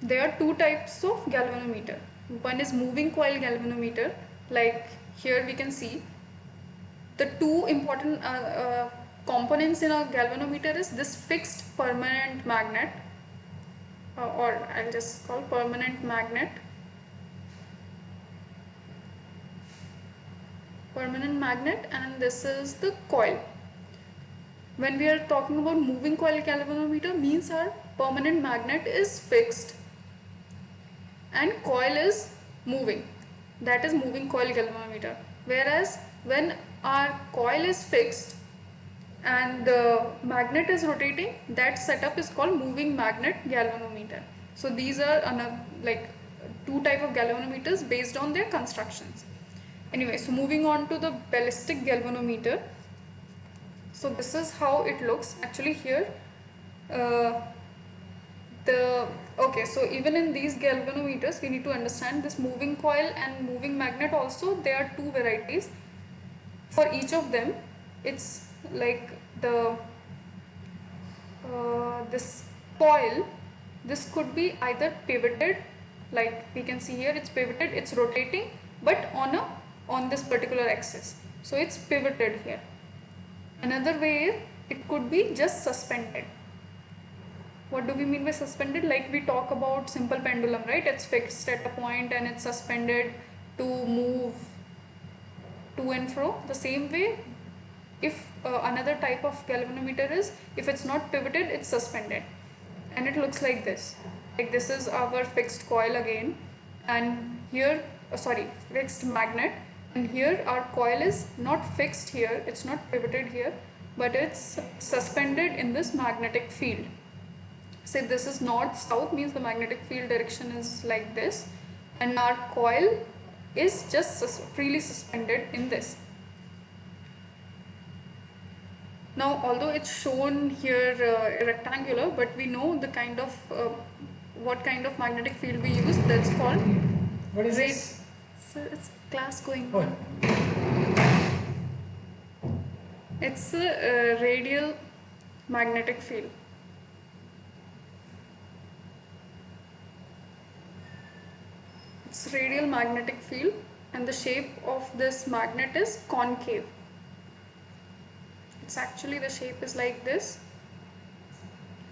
there are two types of galvanometer. One is moving coil galvanometer, like here we can see the two important components in a galvanometer is this fixed permanent magnet, or I'll just call permanent magnet, and this is the coil. When we are talking about moving coil galvanometer, means our permanent magnet is fixed and coil is moving. That is moving coil galvanometer. Whereas when our coil is fixed and the magnet is rotating, that setup is called moving magnet galvanometer. So these are like two type of galvanometers based on their constructions. Anyway, so moving on to the ballistic galvanometer. So this is how it looks actually here. uh, the Okay, so even in these galvanometers we need to understand this moving coil and moving magnet also, there are two varieties. For each of them, it's like the this coil, this could be either pivoted, like we can see here it's pivoted, it's rotating, but on this particular axis, so it's pivoted here. Another way, it could be just suspended. What do we mean by suspended? Like we talk about simple pendulum, right? It's fixed at a point and it's suspended to move to and fro. The same way, if another type of galvanometer is, if it's not pivoted, it's suspended, and it looks like this. Like this is our fixed coil again, and here fixed magnet, and here our coil is not fixed here, it's not pivoted here, but it's suspended in this magnetic field. Say this is north south, means the magnetic field direction is like this, and our coil is just freely suspended in this. Now, although it's shown here rectangular, but we know the kind of what kind of magnetic field we use. That's called. What is this? So it's class going Oh. on. It's a radial magnetic field. It's radial magnetic field, and the shape of this magnet is concave. It's actually, the shape is like this,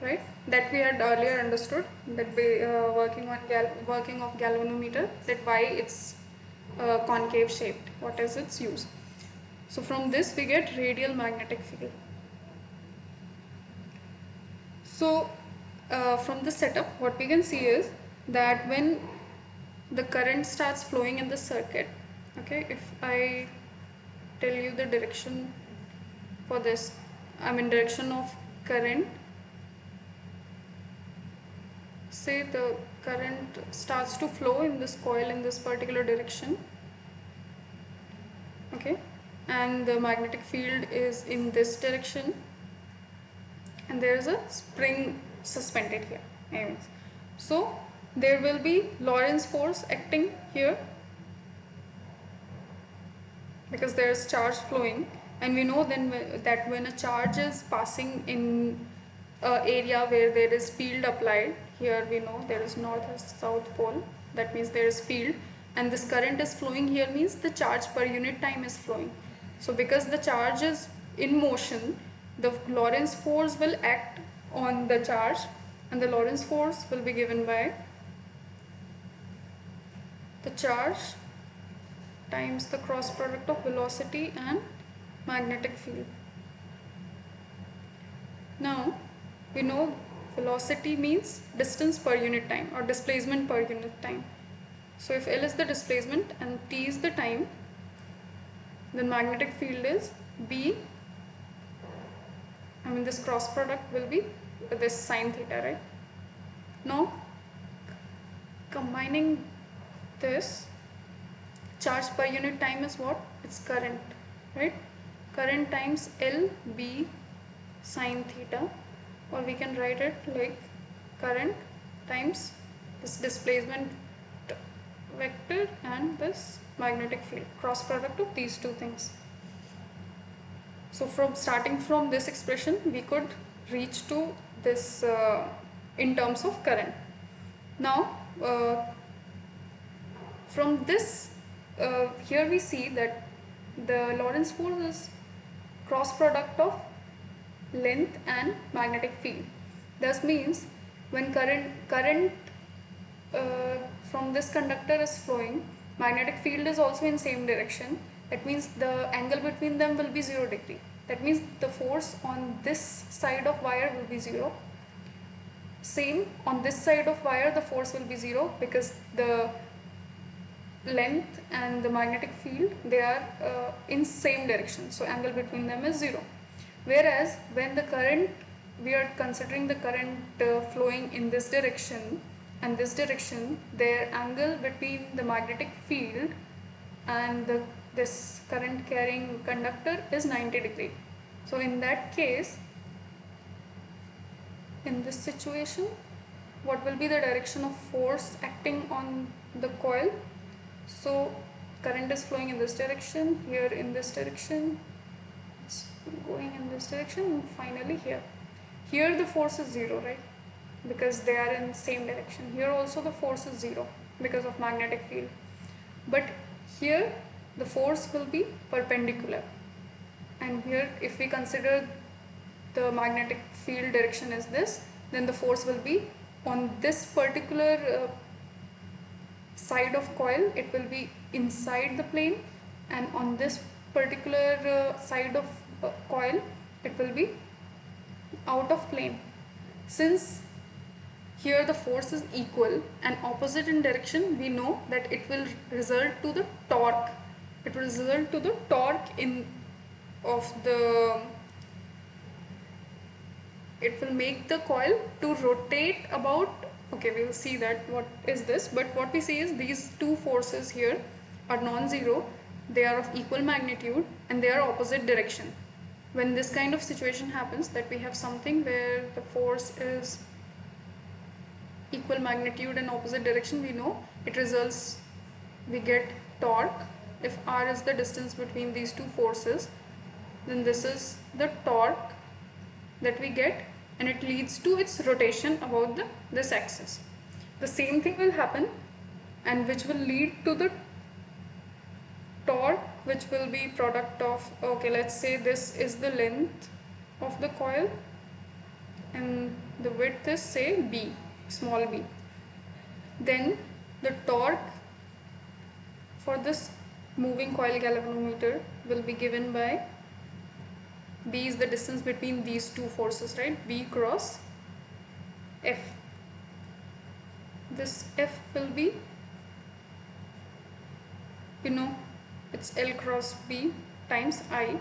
right? That we had earlier understood, that by working of galvanometer, that why it's concave shaped, what is its use. So from this we get radial magnetic field. So from the setup, what we can see is that when the current starts flowing in the circuit, okay, if I tell you the direction for this, I mean direction of current, say the current starts to flow in this coil in this particular direction, okay, and the magnetic field is in this direction, and there is a spring suspended here. Anyways, so there will be Lorentz force acting here because there is charge flowing, and we know then that when a charge is passing in an area where there is field applied, here we know there is north and south pole, that means there is field, and this current is flowing here, means the charge per unit time is flowing. So because the charge is in motion, the Lorentz force will act on the charge, and the Lorentz force will be given by the charge times the cross product of velocity and magnetic field. Now we know velocity means distance per unit time or displacement per unit time. So if L is the displacement and T is the time, then magnetic field is B, I mean this cross product will be this sine theta, right? Now combining this, charge per unit time is what? It's current, right? Current times L B sine theta, or we can write it like current times this displacement vector and this magnetic field, cross product of these two things. So from starting from this expression, we could reach to this in terms of current. Now from this, here we see that the Lorentz force is cross product of length and magnetic field. This means when current from this conductor is flowing, magnetic field is also in same direction. That means the angle between them will be 0 degree. That means the force on this side of wire will be 0. Same on this side of wire, the force will be 0 because the length and the magnetic field, they are in same direction, so angle between them is 0. Whereas when the current, we are considering the current flowing in this direction and this direction, their angle between the magnetic field and this current carrying conductor is 90 degree. So in that case, in this situation, what will be the direction of force acting on the coil? So current is flowing in this direction, here in this direction, it's going in this direction, and finally here the force is 0, right? Because they are in same direction. Here also the force is 0 because of magnetic field, but here the force will be perpendicular, and here if we consider the magnetic field direction is this, then the force will be on this particular side of coil, it will be inside the plane, and on this particular side of coil, it will be out of plane. Since here the force is equal and opposite in direction, we know that it will result to the torque. It will result to the torque in of the, it will make the coil to rotate about, okay, we will see that what is this, but what we see is these two forces here are non-zero, they are of equal magnitude and they are opposite direction. When this kind of situation happens, that we have something where the force is equal magnitude and opposite direction, we know it results, we get torque. If r is the distance between these two forces, then this is the torque that we get, and it leads to its rotation about this axis. The same thing will happen, and which will lead to the torque, which will be product of, okay, let's say this is the length of the coil and the width is, say, b, small b. Then the torque for this moving coil galvanometer will be given by, b is the distance between these two forces, right? B cross F. This F will be, you know, it's L cross B times I.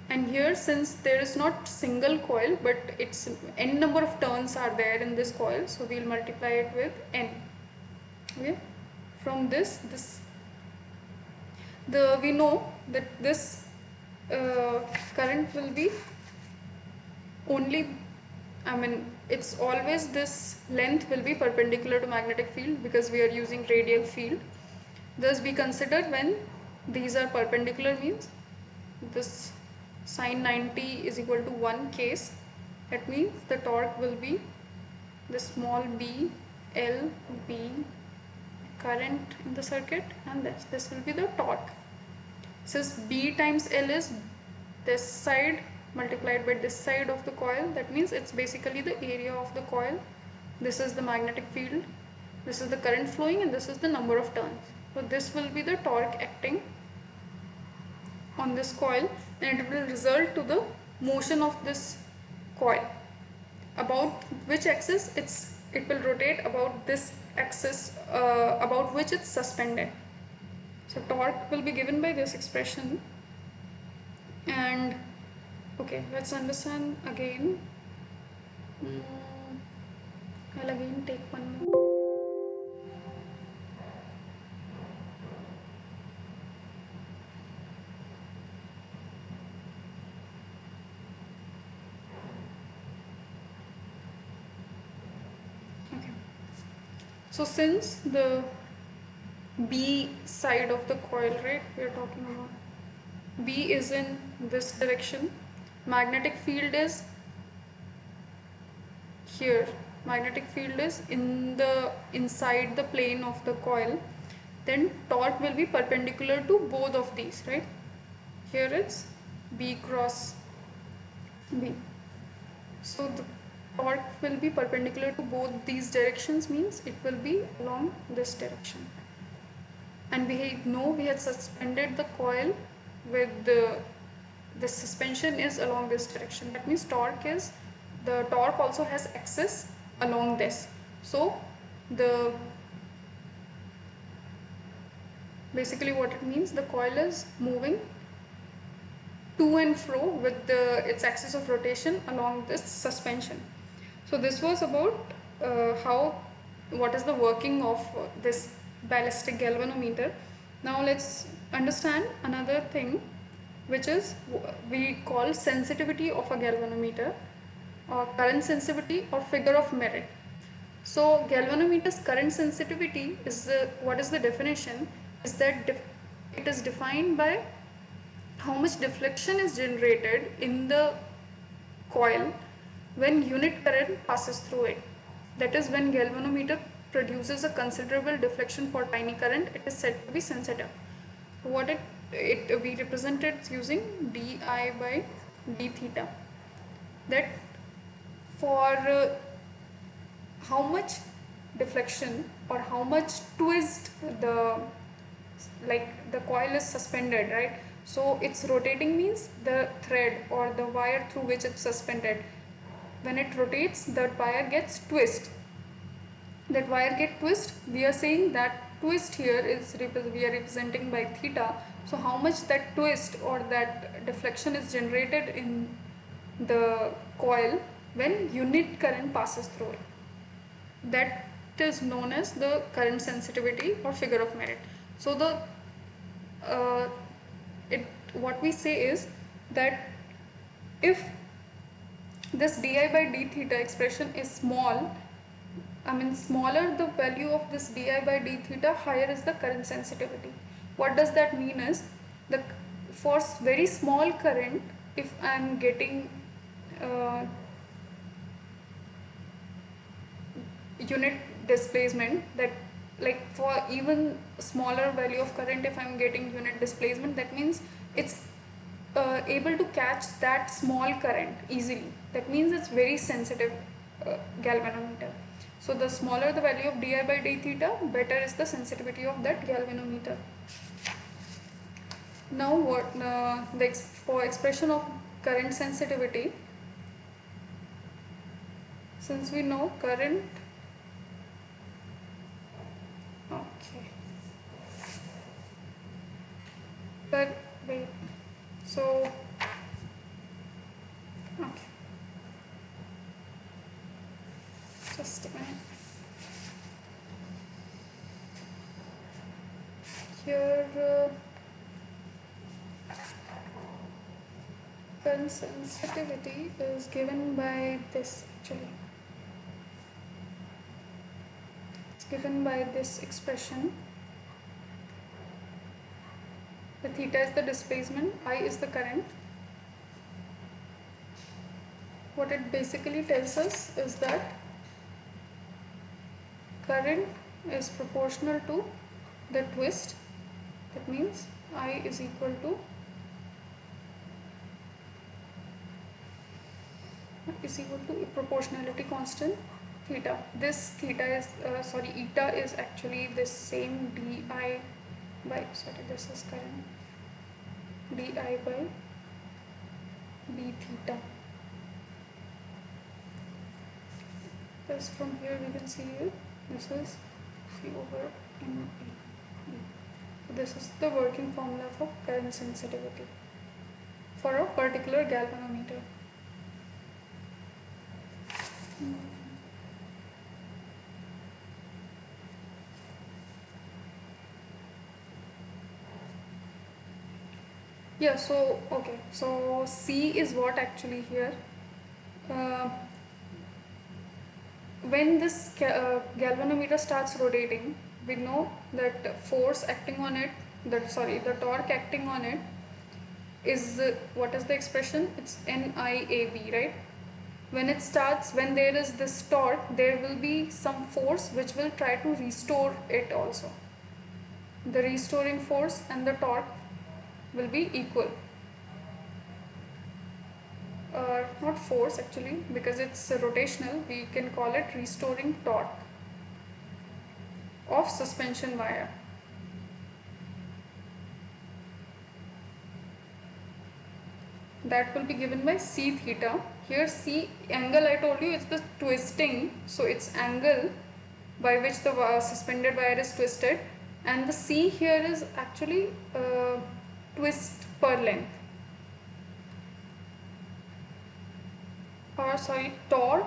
And here, since there is not single coil, but it's n number of turns are there in this coil, so we'll multiply it with n. Okay, from this we know that this current will be only, I mean, it's always this length will be perpendicular to magnetic field because we are using radial field. Thus we consider when these are perpendicular, means this sine 90 is equal to 1 case, that means the torque will be the small b, L, B, current in the circuit, and this will be the torque. Since B times L is this side multiplied by this side of the coil, that means it's basically the area of the coil. This is the magnetic field, this is the current flowing, and this is the number of turns. So this will be the torque acting on this coil, and it will result to the motion of this coil, about which axis it will rotate, about this axis about which it's suspended. So torque will be given by this expression. And okay, let's understand again. I'll again take one more. Okay. So since the B side of the coil, right, we are talking about, B is in this direction, magnetic field is here, magnetic field is inside the plane of the coil, then torque will be perpendicular to both of these, right? Here it's B cross B. So the torque will be perpendicular to both these directions, means it will be along this direction. And we know we had suspended the coil with the suspension is along this direction. That means the torque also has axis along this. So the Basically what it means, the coil is moving to and fro with its axis of rotation along this suspension. So this was about what is the working of this ballistic galvanometer. Now let's understand another thing, which is we call sensitivity of a galvanometer, or current sensitivity, or figure of merit. So galvanometer's current sensitivity is what is the definition? Is that it is defined by how much deflection is generated in the coil when unit current passes through it. That is, when galvanometer produces a considerable deflection for tiny current, it is said to be sensitive. What it we represent it using di by d theta. That for how much deflection or how much twist the coil is suspended, right? So it's rotating means the thread or the wire through which it's suspended, when it rotates, that wire gets twist. That wire get twist, we are saying that twist here is we are representing by theta. So how much that twist or that deflection is generated in the coil when unit current passes through it, that is known as the current sensitivity or figure of merit. So the what we say is that if this di by d theta expression is small, smaller the value of this di by d theta, higher is the current sensitivity. What does that mean is, for very small current, if I am getting unit displacement, that like for even smaller value of current, if I am getting unit displacement, that means it's able to catch that small current easily. That means it's very sensitive galvanometer. So the smaller the value of di by d theta, better is the sensitivity of that galvanometer. Now for expression of current sensitivity, since we know current, wait, so okay, just a minute. Here current sensitivity is given by this, actually it's given by this expression. The theta is the displacement, I is the current. What it basically tells us is that current is proportional to the twist. That means I is equal to proportionality constant theta. This theta is eta is actually this same di by, this is current, di by d theta. This from here we can see it. This is C over N A. So this is the working formula for current sensitivity for a particular galvanometer. Yeah, so okay, so C is what actually here. When this galvanometer starts rotating, we know that force acting on it, the torque acting on it is what is the expression? It's NIAB, right? When there is this torque, there will be some force which will try to restore it also. The restoring force and the torque will be equal. Not force actually, because it's rotational, we can call it restoring torque of suspension wire. That will be given by C theta. Here C angle, I told you, it's the twisting, so it's angle by which the suspended wire is twisted. and the C here is actually twist per length, or sorry, torque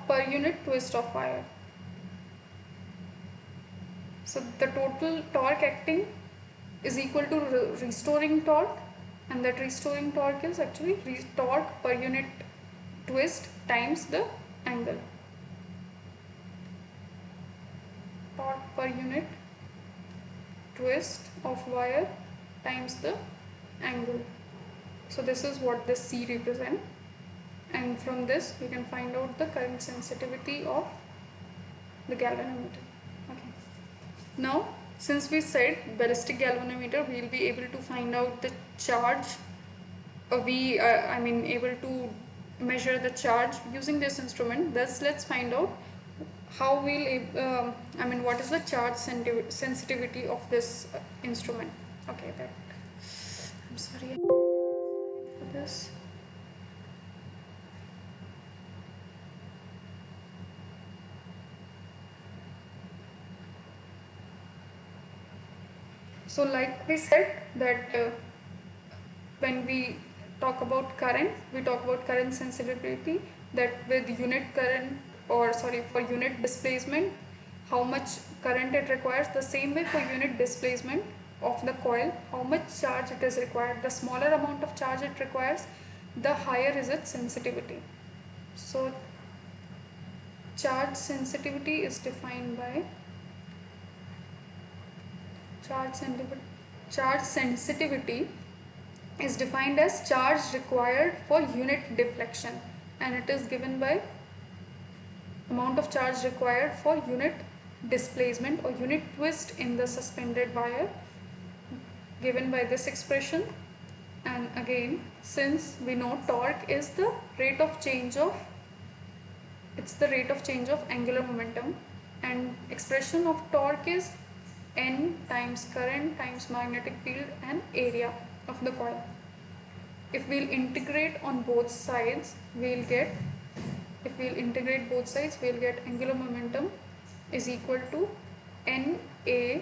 per unit twist of wire. So the total torque acting is equal to restoring torque, and that restoring torque is actually torque per unit twist times the angle. Torque per unit twist of wire times the angle. So this is what this C represent, and from this we can find out the current sensitivity of the galvanometer. Okay. Now, since we said ballistic galvanometer, we will be able to find out the charge. Able to measure the charge using this instrument. Thus, let's find out how what is the charge sensitivity of this instrument. Okay, I'm sorry for this. So like we said that when we talk about current, we talk about current sensitivity, that with unit current, or sorry, for unit displacement, how much current it requires. The same way for unit displacement of the coil, how much charge it is required. The smaller amount of charge it requires, the higher is its sensitivity. So charge sensitivity is defined by charge sensitivity is defined as charge required for unit deflection, and it is given by amount of charge required for unit displacement or unit twist in the suspended wire, given by this expression. And again, since we know torque is the rate of change of angular momentum, and expression of torque is N times current times magnetic field and area of the coil. If we'll integrate on both sides, we'll get angular momentum is equal to NA,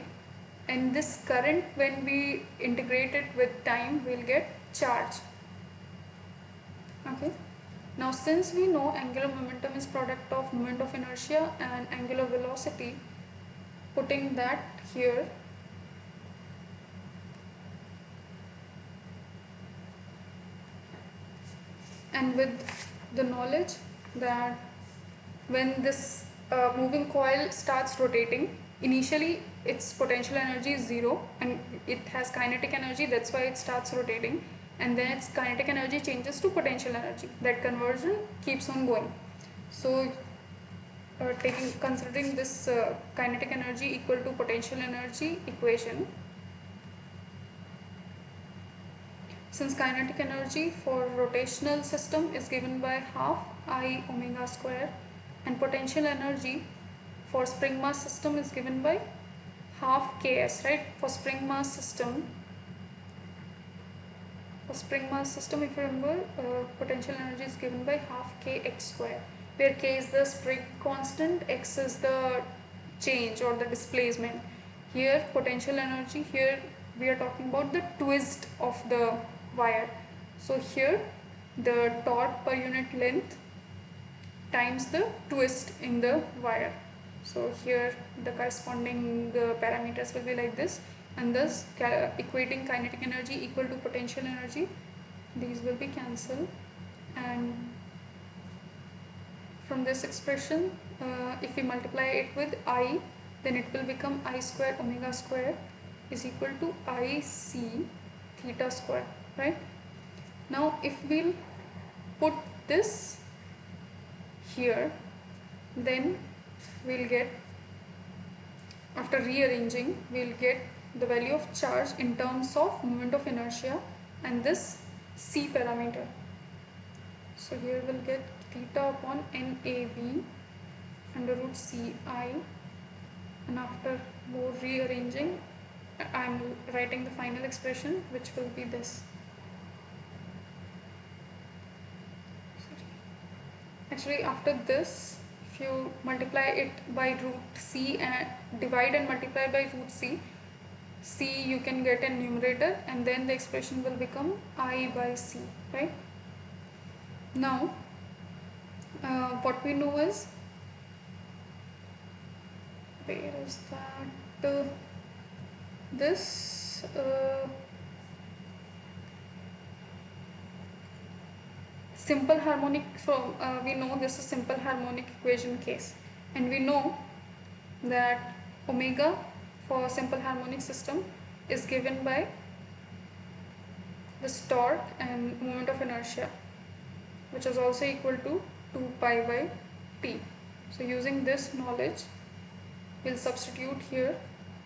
and this current, when we integrate it with time, we'll get charge. Okay. Now since we know angular momentum is product of moment of inertia and angular velocity, putting that here, and with the knowledge that when this moving coil starts rotating, initially its potential energy is 0 and it has kinetic energy, that's why it starts rotating, and then its kinetic energy changes to potential energy. That conversion keeps on going. So considering this kinetic energy equal to potential energy equation, since kinetic energy for rotational system is given by half I omega square, and potential energy for spring mass system is given by half ks, right? For spring mass system, if you remember, potential energy is given by half kx square, where k is the spring constant, x is the change or the displacement. Here potential energy, here we are talking about the twist of the wire. So here the torque per unit length times the twist in the wire. So here the corresponding parameters will be like this, and thus equating kinetic energy equal to potential energy, these will be cancelled, and from this expression if we multiply it with I, then it will become I square omega square is equal to IC theta square, right? Now if we'll put this here, then we'll get, after rearranging, we'll get the value of charge in terms of moment of inertia and this C parameter. So here we'll get theta upon NAV under root CI, and after more rearranging, I'm writing the final expression, which will be this. Actually after this, if if you multiply it by root c and divide and multiply by root c you can get a numerator, and then the expression will become I by c, right? Now what we know is, where is that, this simple harmonic, from we know this is simple harmonic equation case, and we know that omega for simple harmonic system is given by this torque and moment of inertia, which is also equal to 2 pi by t. So using this knowledge, we'll substitute here,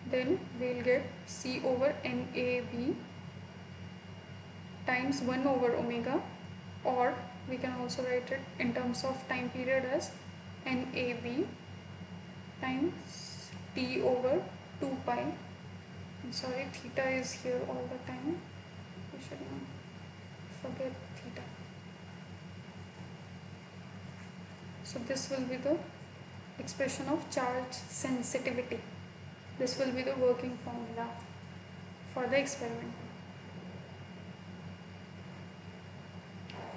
then we'll get c over NAB times 1 over omega, or we can also write it in terms of time period as NAB times t over 2 pi. I'm sorry, theta is here all the time, we should not forget theta. So this will be the expression of charge sensitivity. This will be the working formula for the experiment.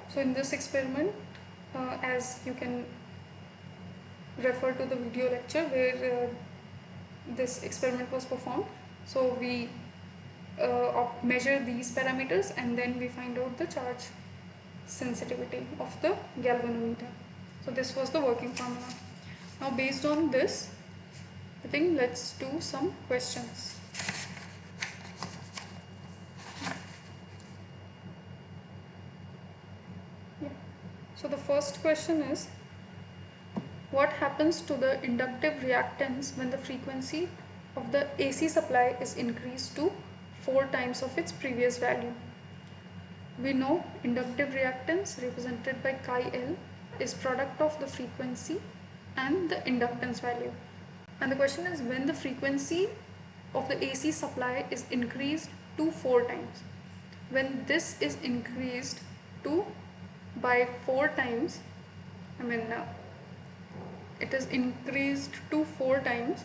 So in this experiment, as you can refer to the video lecture where this experiment was performed, so we measure these parameters and then we find out the charge sensitivity of the galvanometer. So this was the working formula. Now based on this, I think let's do some questions. Yeah. So the first question is, what happens to the inductive reactance when the frequency of the AC supply is increased to 4 times of its previous value? We know inductive reactance represented by chi L is product of the frequency and the inductance value. And the question is, when the frequency of the AC supply is increased to 4 times. When this is increased to by 4 times, it is increased to 4 times,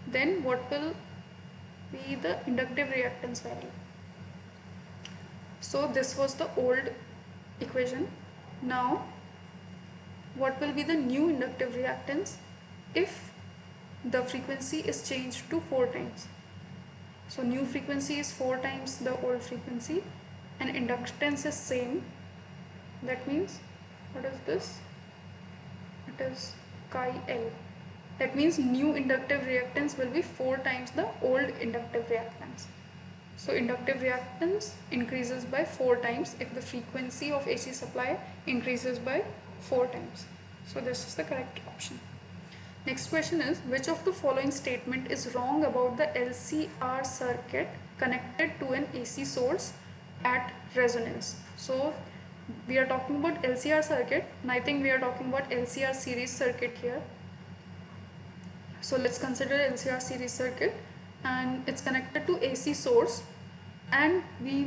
then what will be the inductive reactance value? So this was the old equation. Now what will be the new inductive reactance if the frequency is changed to 4 times? So new frequency is 4 times the old frequency and inductance is same. That means, what is this? It is chi L. That means new inductive reactance will be 4 times the old inductive reactance. So inductive reactance increases by 4 times if the frequency of AC supply increases by 4 times. So this is the correct option. Next question is, which of the following statement is wrong about the LCR circuit connected to an AC source at resonance? So we are talking about LCR circuit, and I think we are talking about LCR series circuit here. So let's consider LCR series circuit, and it's connected to AC source, and we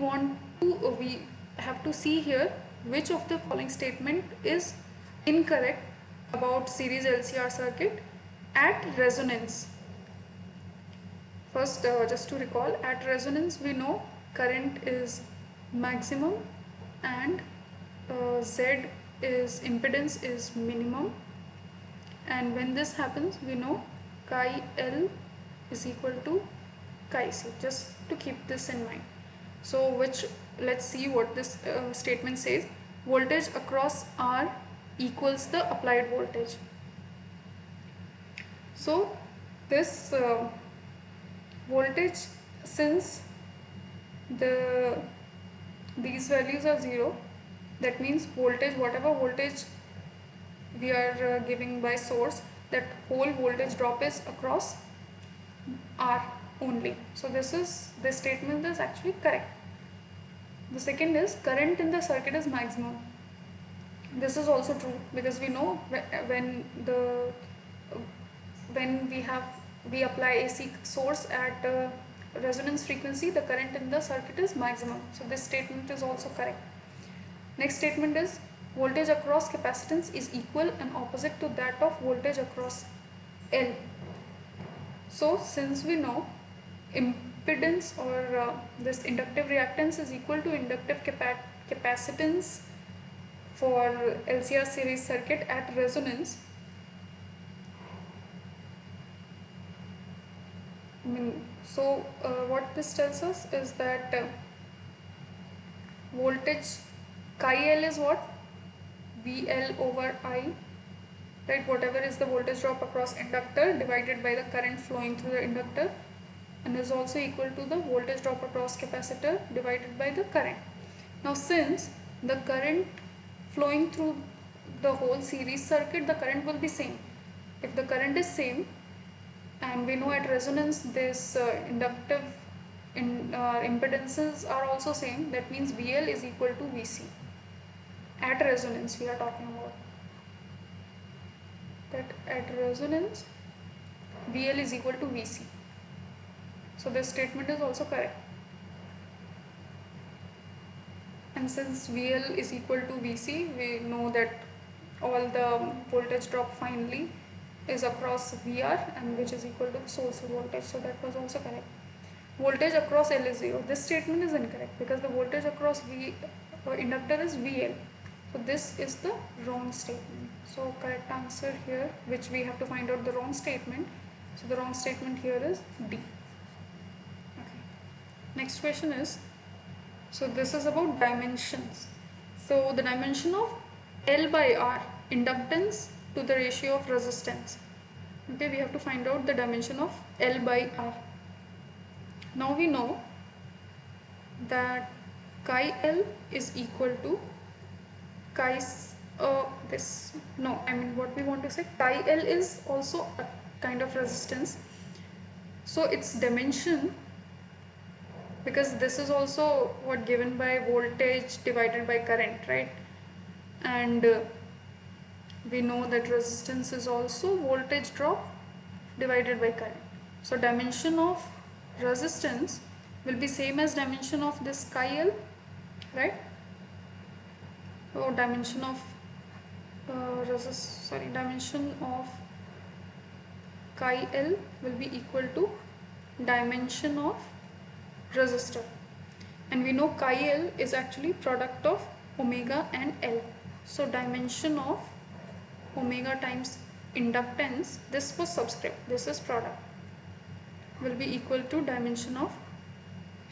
have to see here which of the following statement is incorrect about series LCR circuit at resonance. First, just to recall, at resonance we know current is maximum and Z is impedance is minimum, and when this happens we know chi L is equal to chi C, just to keep this in mind. So let's see what this statement says. Voltage across R equals the applied voltage. So this voltage, since these values are 0, that means voltage, whatever voltage we are giving by source, that whole voltage drop is across R only. So this statement is actually correct. The second is, current in the circuit is maximum. This is also true, because we know when we apply AC source at resonance frequency, the current in the circuit is maximum. So this statement is also correct. Next statement is, voltage across capacitance is equal and opposite to that of voltage across L. So since we know impedance or this inductive reactance is equal to inductive capacitance for LCR series circuit at resonance, what this tells us is that voltage chi L is what? VL over I, right? Whatever is the voltage drop across inductor divided by the current flowing through the inductor, and is also equal to the voltage drop across capacitor divided by the current. Now since the current flowing through the whole series circuit, the current will be same. If the current is same, and we know at resonance this inductive impedances are also same, that means VL is equal to VC. At resonance we are talking about that at resonance VL is equal to VC. So this statement is also correct. And since VL is equal to VC, we know that all the voltage drop finally is across VR, and which is equal to source voltage. So that was also correct. Voltage across L is 0. This statement is incorrect because the voltage across inductor is VL. So this is the wrong statement. So correct answer here, which we have to find out the wrong statement. So the wrong statement here is D. Okay. Next question is, so this is about dimensions. So the dimension of L by R, inductance to the ratio of resistance. Okay, we have to find out the dimension of L by R. Now we know that chi L is equal to what we want to say, chi L is also a kind of resistance. So its dimension, because this is also what given by voltage divided by current, right? And we know that resistance is also voltage drop divided by current. So dimension of resistance will be same as dimension of this chi L, right? So dimension of dimension of chi L will be equal to dimension of resistor, and we know chi L is actually product of omega and L. So dimension of omega times inductance, this was subscript, this is product, will be equal to dimension of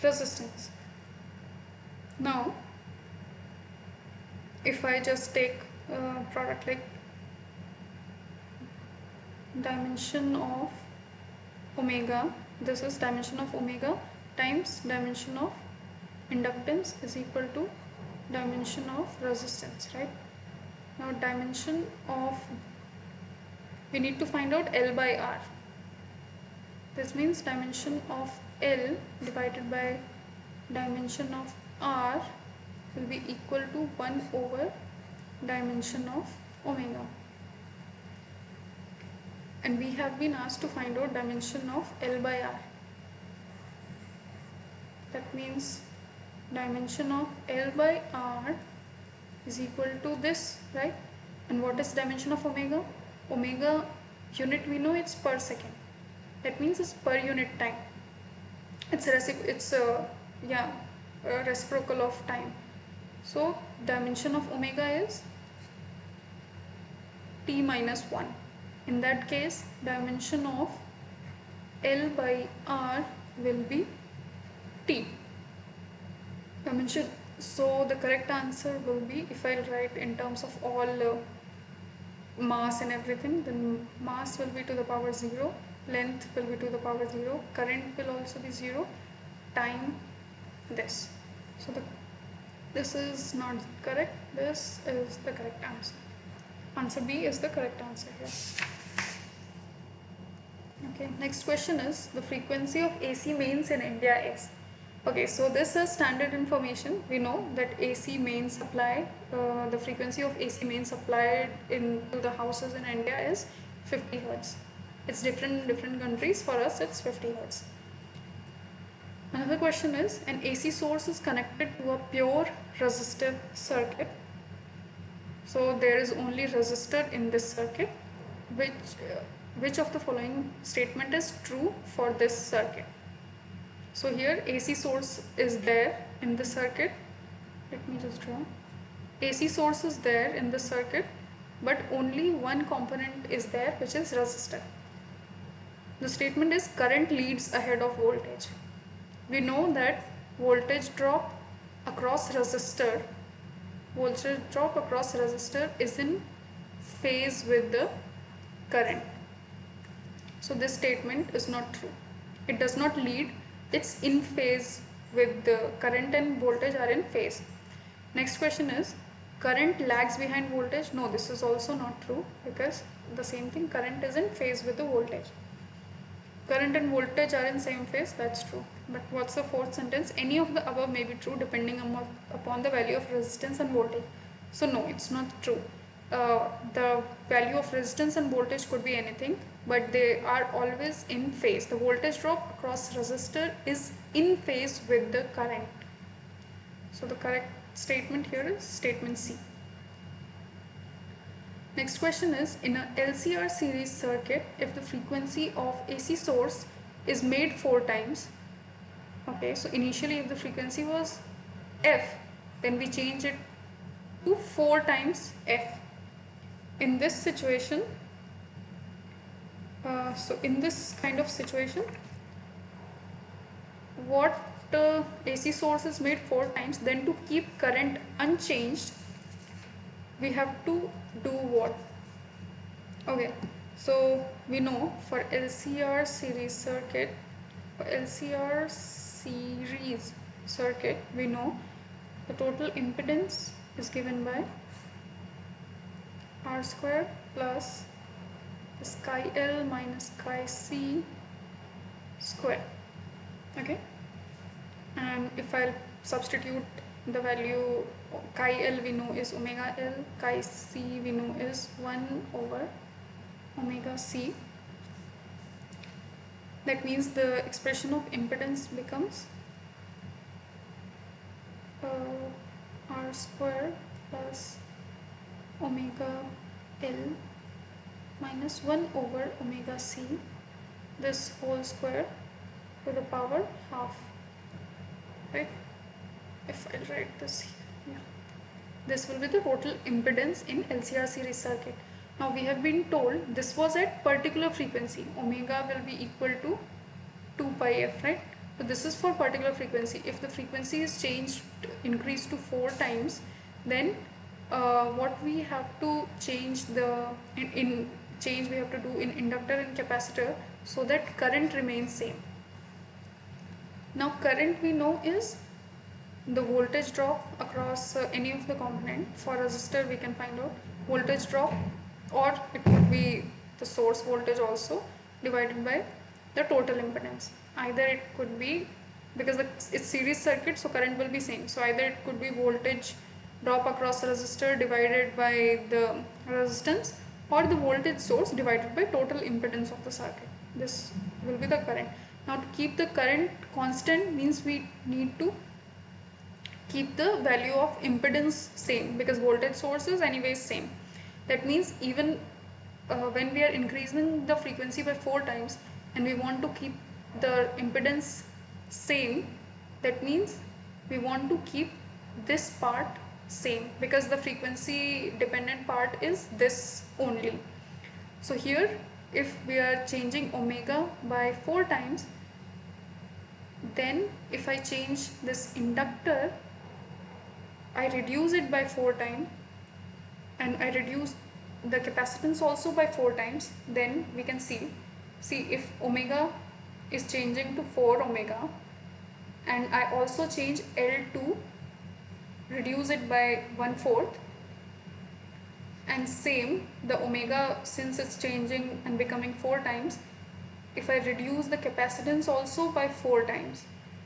resistance. Now if I just take product like dimension of omega, this is dimension of omega times dimension of inductance is equal to dimension of resistance, right? Now dimension of, we need to find out L by R. This means dimension of L divided by dimension of R will be equal to 1 over dimension of omega. And we have been asked to find out dimension of L by R. That means dimension of L by R is equal to this, right? And what is dimension of omega? Omega unit, we know it's per second. That means it's per unit time. It's reciprocal of time. So dimension of omega is t minus 1. In that case, dimension of L by R will be t. Dimension. So the correct answer will be, if I write in terms of all mass and everything, then mass will be to the power 0, length will be to the power 0, current will also be 0, time this. So this is not correct, this is the correct answer. Answer B is the correct answer here. Okay, next question is, the frequency of AC mains in India is. Okay, so this is standard information. We know that AC mains supply, the frequency of AC mains supplied into the houses in India is 50 Hertz. It's different in different countries. For us, it's 50 Hertz. Another question is, an AC source is connected to a pure resistive circuit. So there is only resistor in this circuit. Which of the following statement is true for this circuit? So here AC source is there in the circuit. Let me just draw. AC source is there in the circuit, but only one component is there, which is resistor. The statement is current leads ahead of voltage. We know that voltage drop across resistor is in phase with the current. So this statement is not true. It does not lead, it's in phase with the current, and voltage are in phase. Next question is, current lags behind voltage? No, this is also not true, because the same thing, current is in phase with the voltage. Current and voltage are in same phase, that's true. But what's the fourth sentence? Any of the above may be true depending upon the value of resistance and voltage. So no, it's not true. The value of resistance and voltage could be anything, but they are always in phase. The voltage drop across resistor is in phase with the current. So the correct statement here is statement C. Next question is, in a LCR series circuit, if the frequency of AC source is made 4 times, okay, so initially if the frequency was F, then we change it to 4 times F. In this situation, so in this kind of situation, what AC source is made 4 times, then to keep current unchanged, we have to do what? Okay, so we know for LCR series circuit, we know the total impedance is given by R square plus this chi L minus chi C square. Okay, and if I substitute the value, chi L we know is omega L, chi C we know is 1 over omega C. That means the expression of impedance becomes R square plus omega L minus 1 over omega C, this whole square to the power half, right? If I write this here, yeah. This will be the total impedance in LCR series circuit. Now we have been told this was at particular frequency, omega will be equal to 2 pi f, right? So this is for particular frequency. If the frequency is changed, increased to 4 times, then what we have to change we have to do in inductor and capacitor so that current remains same. Now current we know is the voltage drop across any of the component. For resistor we can find out voltage drop, or it could be the source voltage also, divided by the total impedance. Either it could be, because it's series circuit, so current will be same, so either it could be voltage drop across resistor divided by the resistance, or the voltage source divided by total impedance of the circuit. This will be the current. Now to keep the current constant means we need to keep the value of impedance same, because voltage source is anyways same. That means even when we are increasing the frequency by 4 times and we want to keep the impedance same, that means we want to keep this part same, because the frequency dependent part is this only. So here if we are changing omega by 4 times, then if I change this inductor, I reduce it by 4 times, and I reduce the capacitance also by 4 times, then we can see if omega is changing to 4 omega, and I also change L to reduce it by 1/4, and same the omega, since it's changing and becoming 4 times, if I reduce the capacitance also by 4 times,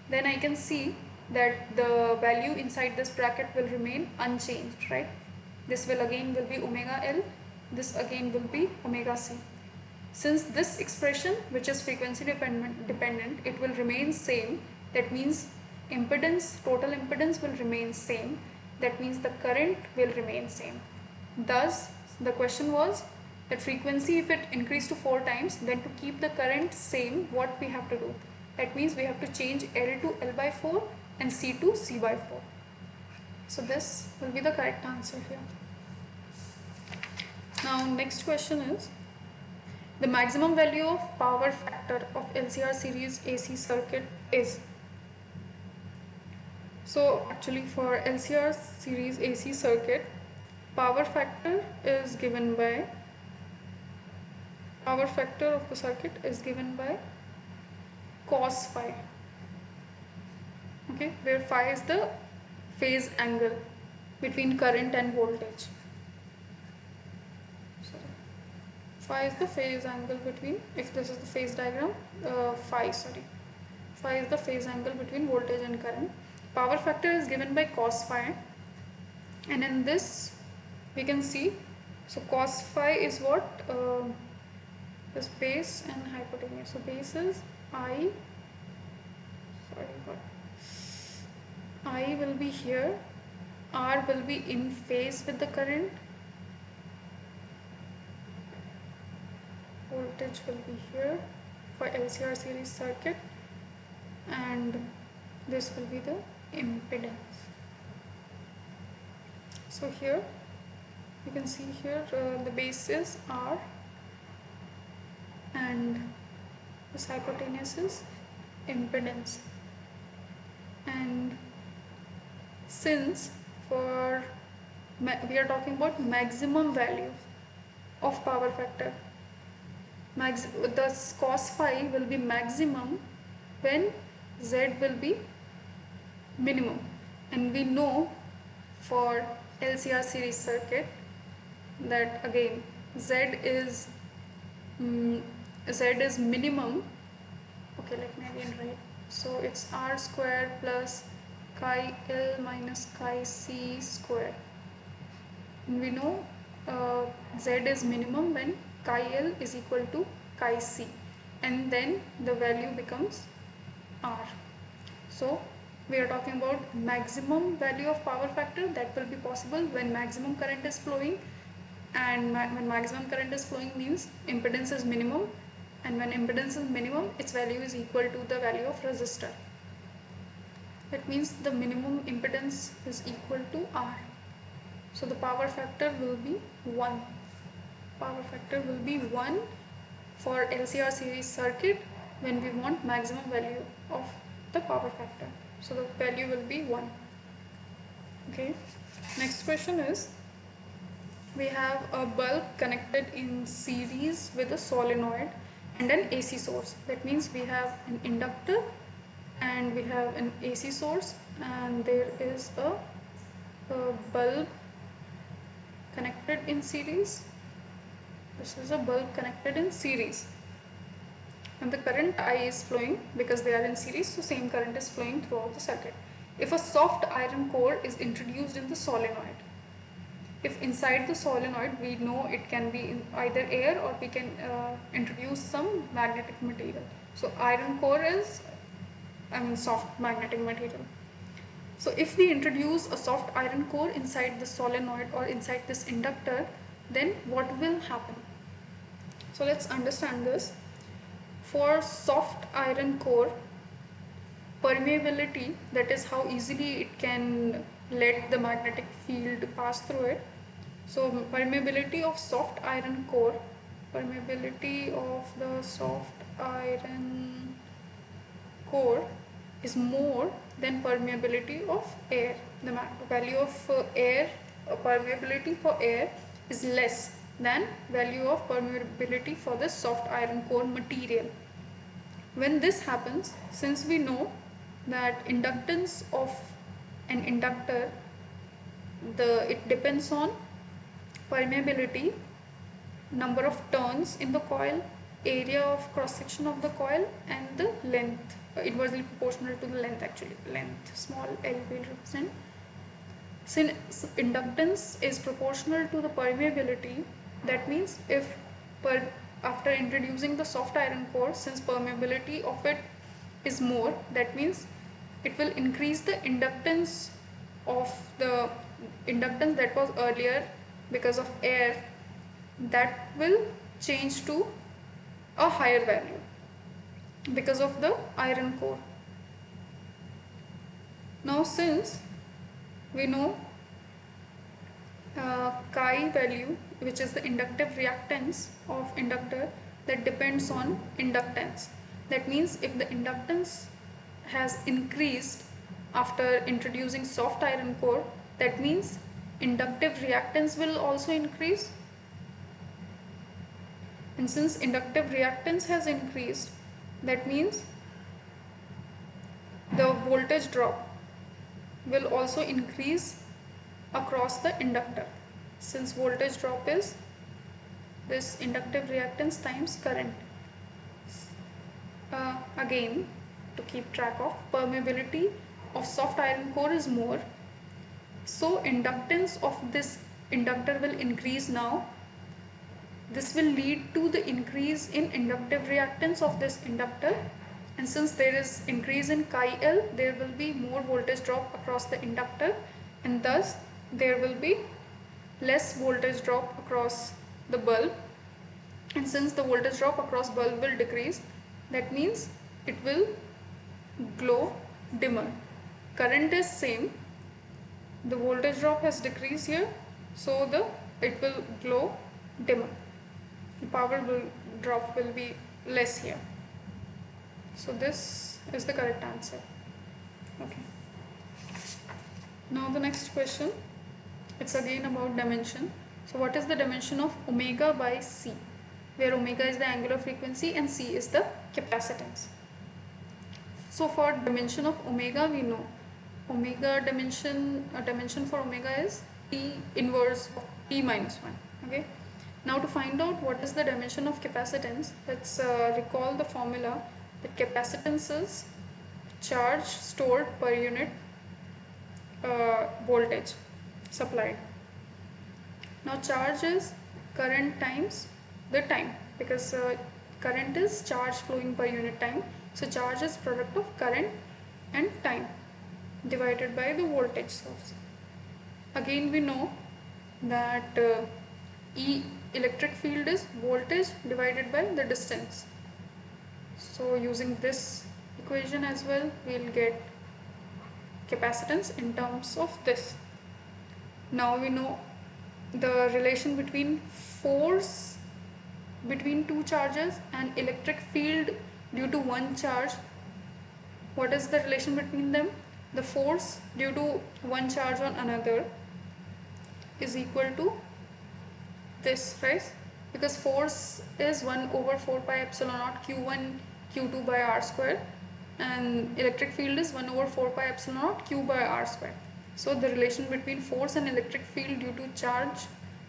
then I can see that the value inside this bracket will remain unchanged, right? This will be omega L, this again will be omega C. Since this expression, which is frequency dependent, it will remain same, that means impedance, total impedance will remain same, that means the current will remain same. Thus, the question was that frequency, if it increased to 4 times, then to keep the current same, what we have to do? That means we have to change L to L by 4 and C to C by 4. So this will be the correct answer here. Now next question is, the maximum value of power factor of LCR series AC circuit is. So actually for LCR series AC circuit, power factor is given by, power factor of the circuit is given by cos phi. Okay, where phi is the phase angle between current and voltage. Sorry. Phi is the phase angle between, if this is the phase diagram, phi is the phase angle between voltage and current. Power factor is given by cos phi, and in this we can see, so cos phi is what, this base and hypotenuse. So base is I, I will be here, R will be in phase with the current, voltage will be here for LCR series circuit, and this will be the impedance. So here you can see here the base is R and this hypotenuse is impedance. And since for we are talking about maximum value of power factor, the cos phi will be maximum when Z will be minimum, and we know for LCR series circuit that again Z is minimum. Okay, let me again write. So it's R square plus chi L minus chi C square, and we know Z is minimum when chi L is equal to chi C, and then the value becomes R. So we are talking about maximum value of power factor that will be possible when maximum current is flowing, and when maximum current is flowing means impedance is minimum, and when impedance is minimum, its value is equal to the value of resistor. That means the minimum impedance is equal to R. So the power factor will be 1. Power factor will be 1 for LCR series circuit when we want maximum value of the power factor. So the value will be 1. Okay. Next question is, we have a bulb connected in series with a solenoid and an AC source. That means we have an inductor and we have an AC source, and there is a bulb connected in series. This is a bulb connected in series, and the current I is flowing because they are in series, so same current is flowing throughout the circuit. If a soft iron core is introduced in the solenoid, if inside the solenoid, we know it can be in either air or we can introduce some magnetic material. So iron core is soft magnetic material. So if we introduce a soft iron core inside the solenoid or inside this inductor, then what will happen? So let's understand this. For soft iron core, permeability, that is how easily it can let the magnetic field pass through it. So permeability of soft iron core, permeability of the soft iron core is more than permeability of air. The value of air, permeability for air is less than value of permeability for the soft iron core material. When this happens, since we know that inductance of an inductor, it depends on permeability, number of turns in the coil, area of cross section of the coil, and the length, inversely proportional to the length actually, length, small l will represent. Since inductance is proportional to the permeability, that means if after introducing the soft iron core, since permeability of it is more, that means it will increase the inductance of the inductance that was earlier because of air, that will change to a higher value because of the iron core. Now since we know chi value, which is the inductive reactance of inductor, that depends on inductance. That means if the inductance has increased after introducing soft iron core, that means inductive reactance will also increase. And since inductive reactance has increased, that means the voltage drop will also increase across the inductor, since voltage drop is this inductive reactance times current. Again, to keep track of, permeability of soft iron core is more, so inductance of this inductor will increase now. This will lead to the increase in inductive reactance of this inductor, and since there is increase in chi L, there will be more voltage drop across the inductor, and thus there will be less voltage drop across the bulb. And since the voltage drop across bulb will decrease, that means it will glow dimmer. Current is same, the voltage drop has decreased here, so it will glow dimmer. The power drop will be less here. So this is the correct answer. Okay. Now the next question, it's again about dimension. So what is the dimension of omega by C, where omega is the angular frequency and C is the capacitance? So for dimension of omega, we know omega dimension, dimension for omega is P inverse of P minus 1. Okay. Now to find out what is the dimension of capacitance, let's recall the formula that capacitance is charge stored per unit voltage supplied. Now charge is current times the time, because current is charge flowing per unit time. So charge is product of current and time divided by the voltage source. Again we know that E electric field is voltage divided by the distance. So using this equation as well, we will get capacitance in terms of this. Now we know the relation between force between two charges and electric field due to one charge. What is the relation between them? The force due to one charge on another is equal to this, right? Because force is 1 over 4 pi epsilon naught q1 q2 by r square, and electric field is 1 over 4 pi epsilon naught q by r square. So the relation between force and electric field due to charge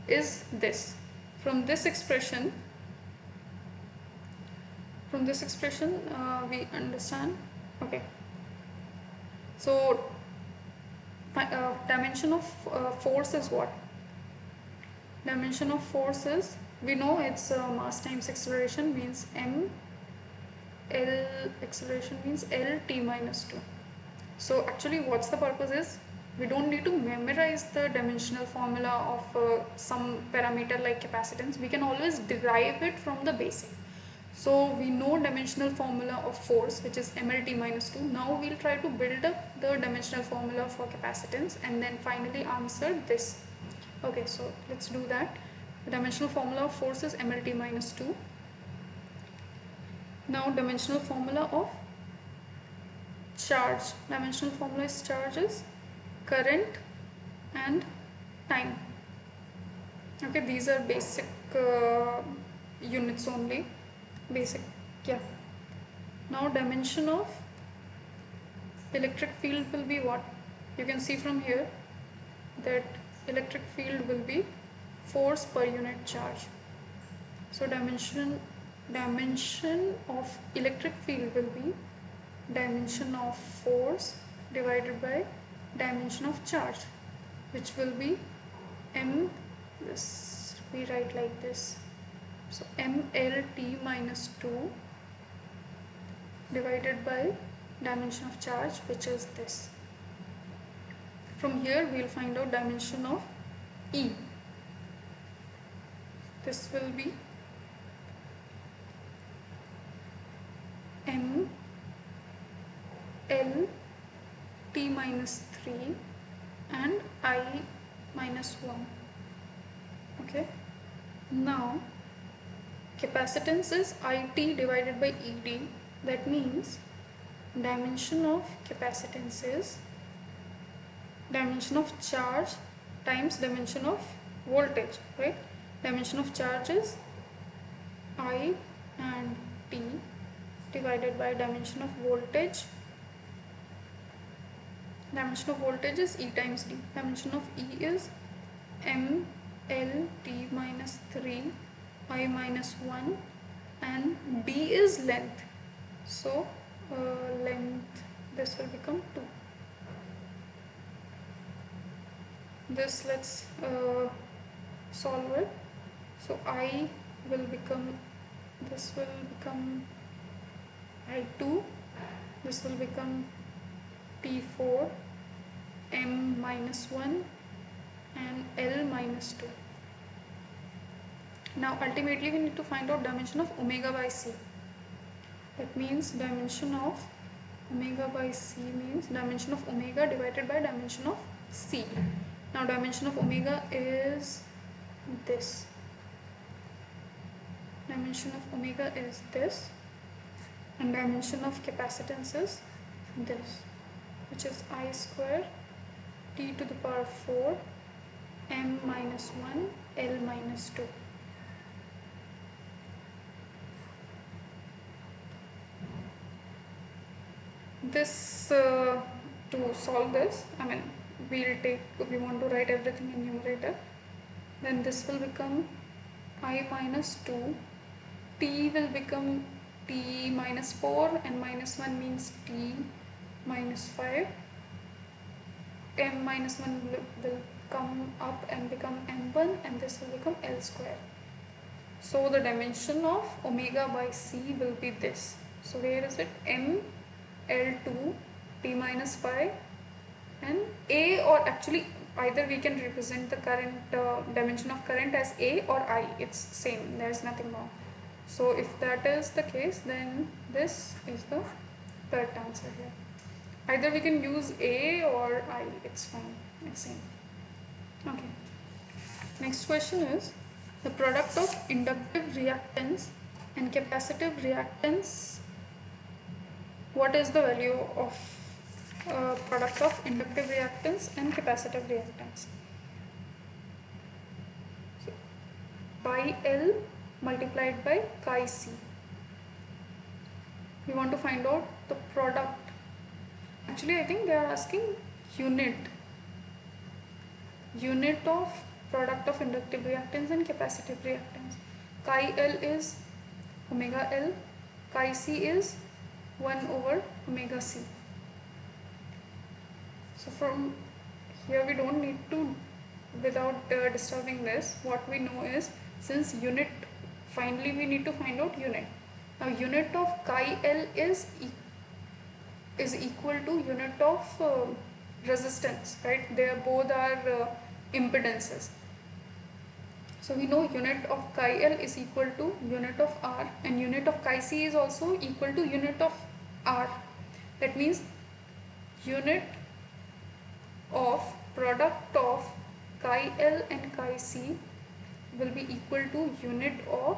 is this. From this expression we understand. Okay. So dimension of force is what? Dimension of force is, we know it's mass times acceleration, means m, L acceleration means L t minus 2. So actually what's the purpose is, we don't need to memorize the dimensional formula of some parameter like capacitance. We can always derive it from the basic. So we know dimensional formula of force, which is mlt minus 2. Now we'll try to build up the dimensional formula for capacitance and then finally answer this. Okay, so let's do that. The dimensional formula of force is mlt minus 2. Now dimensional formula of charge. Dimensional formula is charge is current and time. Okay, these are basic units only. Basic, yeah. Now dimension of electric field will be what? You can see from here that electric field will be force per unit charge. So dimension of electric field will be dimension of force divided by dimension of charge, which will be m, this we write like this, so mlt minus 2 divided by dimension of charge, which is this. From here we will find out dimension of E. this will be m l t minus 3 and I minus 1. Okay, now capacitance is IT divided by ED. That means dimension of capacitance is dimension of charge times dimension of voltage, right? Dimension of charge is I and T divided by dimension of voltage. Dimension of voltage is E times D. Dimension of E is M L T minus 3 I minus 1 and D is length. So length, this will become 2. This let's solve it. So I will become, this will become I2, this will become T4, M minus 1 and L minus 2. Now ultimately we need to find out dimension of omega by C. That means dimension of omega by C means dimension of omega divided by dimension of C. Now dimension of omega is this. Dimension of omega is this and dimension of capacitance is this, which is I square T to the power 4 M minus 1 L minus 2. This to solve this, we want to write everything in numerator, then this will become I minus 2, T will become T minus 4 and minus 1 means T minus 5, M minus 1 will come up and become M1 and this will become L square. So the dimension of omega by C will be this. So where is it? M L2 T minus 5 and A, or actually either we can represent the current dimension of current as A or I, it's same, there is nothing wrong. So if that is the case, then this is the correct answer here. Either we can use A or I, it's fine, it's same. Okay, next question is the product of inductive reactance and capacitive reactance. What is the value of product of inductive reactance and capacitive reactance? So, pi L multiplied by chi C. We want to find out the product. Actually, I think they are asking unit of product of inductive reactance and capacitive reactance. Chi L is omega L, chi C is 1 over omega C. So from here we don't need to, without disturbing this, what we know is, since unit, finally we need to find out unit. Now unit of chi L is equal to unit of resistance, right? They both are impedances. So we know unit of chi L is equal to unit of R and unit of chi C is also equal to unit of R. That means unit of product of chi L and chi C will be equal to unit of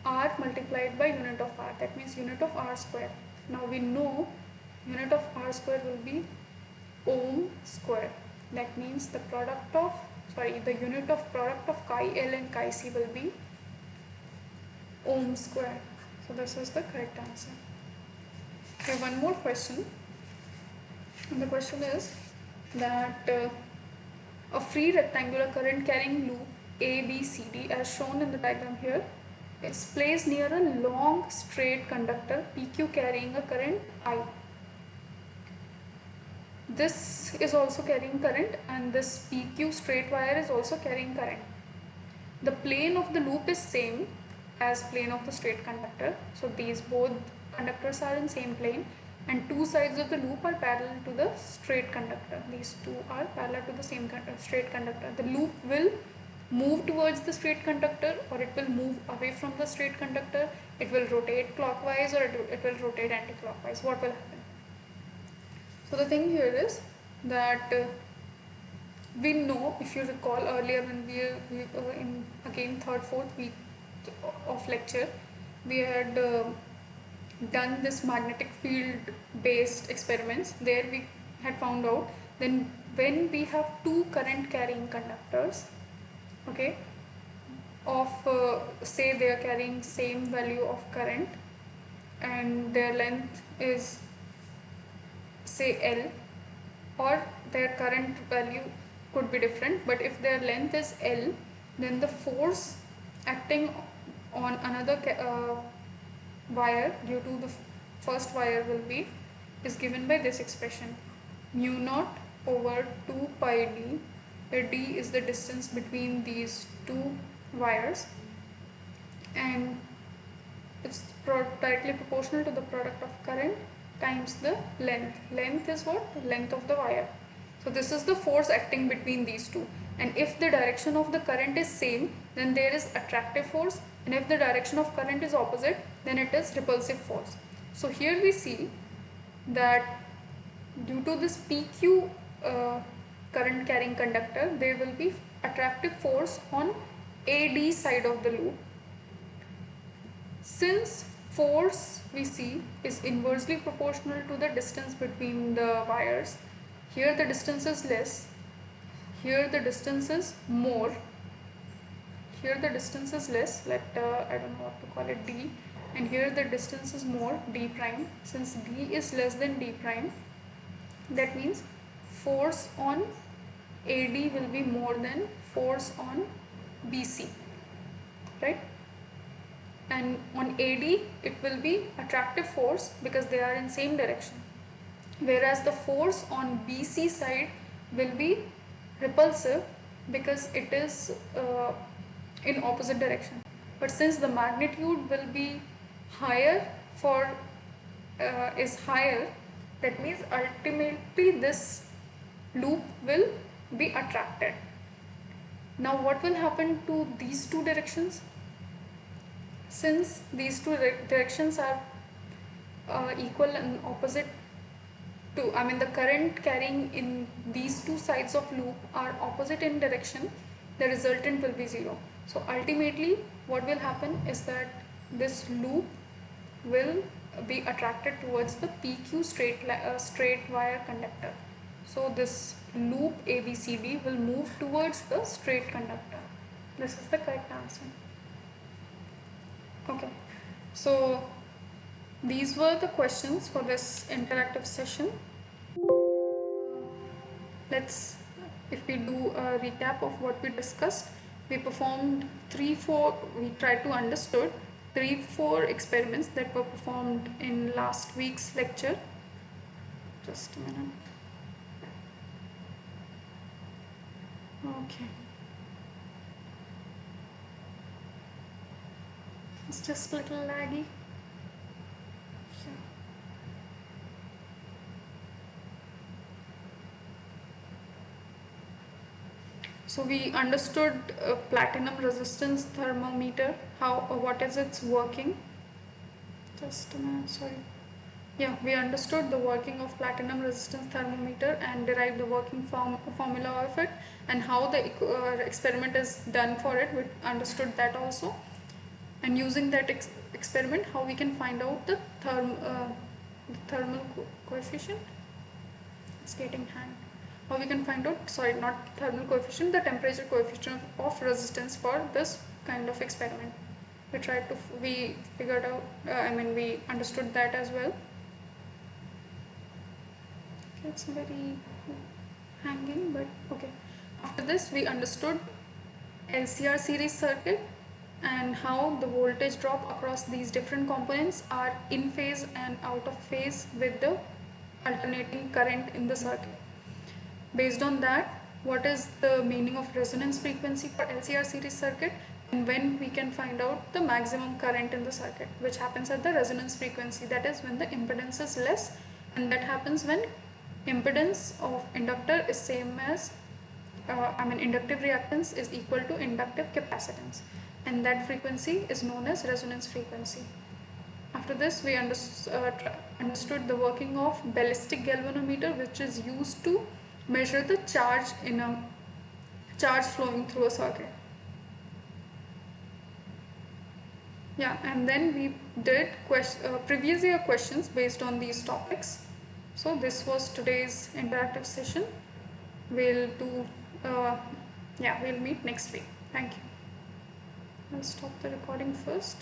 R multiplied by unit of R. That means unit of R square. Now we know unit of R square will be ohm square. That means the unit of product of chi L and chi C will be ohm square. So this is the correct answer. Okay, one more question. And the question is that a free rectangular current carrying loop ABCD as shown in the diagram here is placed near a long straight conductor PQ carrying a current I. This is also carrying current and this PQ straight wire is also carrying current. The plane of the loop is same as plane of the straight conductor. So these both conductors are in same plane and two sides of the loop are parallel to the straight conductor. These two are parallel to the same straight conductor. The loop will move towards the straight conductor or it will move away from the straight conductor, it will rotate clockwise or it will rotate anti-clockwise. What will happen? So the thing here is that we know, if you recall earlier when we in again third fourth week of lecture, we had done this magnetic field based experiments. There we had found out then when we have two current carrying conductors, okay, of say they are carrying same value of current and their length is say L, or their current value could be different, but if their length is L, then the force acting on another wire due to the first wire will be is given by this expression, mu naught over 2 pi d, where d is the distance between these two wires and it's directly proportional to the product of current times the length. Length is what? Length of the wire. So this is the force acting between these two, and if the direction of the current is same, then there is attractive force, and if the direction of current is opposite, then it is repulsive force. So here we see that due to this PQ current carrying conductor, there will be attractive force on AD side of the loop. Since force we see is inversely proportional to the distance between the wires, here the distance is less, here the distance is more, here the distance is less, I don't know what to call it, d, and here the distance is more, d prime. Since d is less than d prime, that means force on AD will be more than force on BC, right? And on AD it will be attractive force because they are in same direction, whereas the force on BC side will be repulsive because it is in opposite direction. But since the magnitude will be higher for is higher, that means ultimately this loop will be attracted. Now what will happen to these two directions? Since these two directions are equal and opposite to, the current carrying in these two sides of loop are opposite in direction, the resultant will be 0. So ultimately what will happen is that this loop will be attracted towards the PQ straight wire conductor. So this loop ABCD will move towards the straight conductor. This is the correct answer. Okay, so these were the questions for this interactive session. If we do a recap of what we discussed, we performed we tried to understood 3-4 experiments that were performed in last week's lecture. Just a minute. Okay. It's just a little laggy. So we understood platinum resistance thermometer, what is its working. Just a minute, sorry. Yeah, we understood the working of platinum resistance thermometer and derived the working formula of it, and how the experiment is done for it. We understood that also, and using that experiment, how we can find out the thermal coefficient. It's getting hang. How we can find out, sorry, not thermal coefficient, the temperature coefficient of resistance for this kind of experiment. We figured out, we understood that as well. It's very hanging, but okay. After this, we understood LCR series circuit and how the voltage drop across these different components are in phase and out of phase with the alternating current in the circuit. Based on that, what is the meaning of resonance frequency for LCR series circuit, and when we can find out the maximum current in the circuit, which happens at the resonance frequency, that is when the impedance is less, and that happens when impedance of inductor is same as inductive reactance is equal to inductive capacitance, and that frequency is known as resonance frequency. After this, we understood the working of ballistic galvanometer, which is used to measure the charge flowing through a circuit. Yeah, and then we did previous year questions based on these topics. So this was today's interactive session. We'll do, we'll meet next week. Thank you. I'll stop the recording first.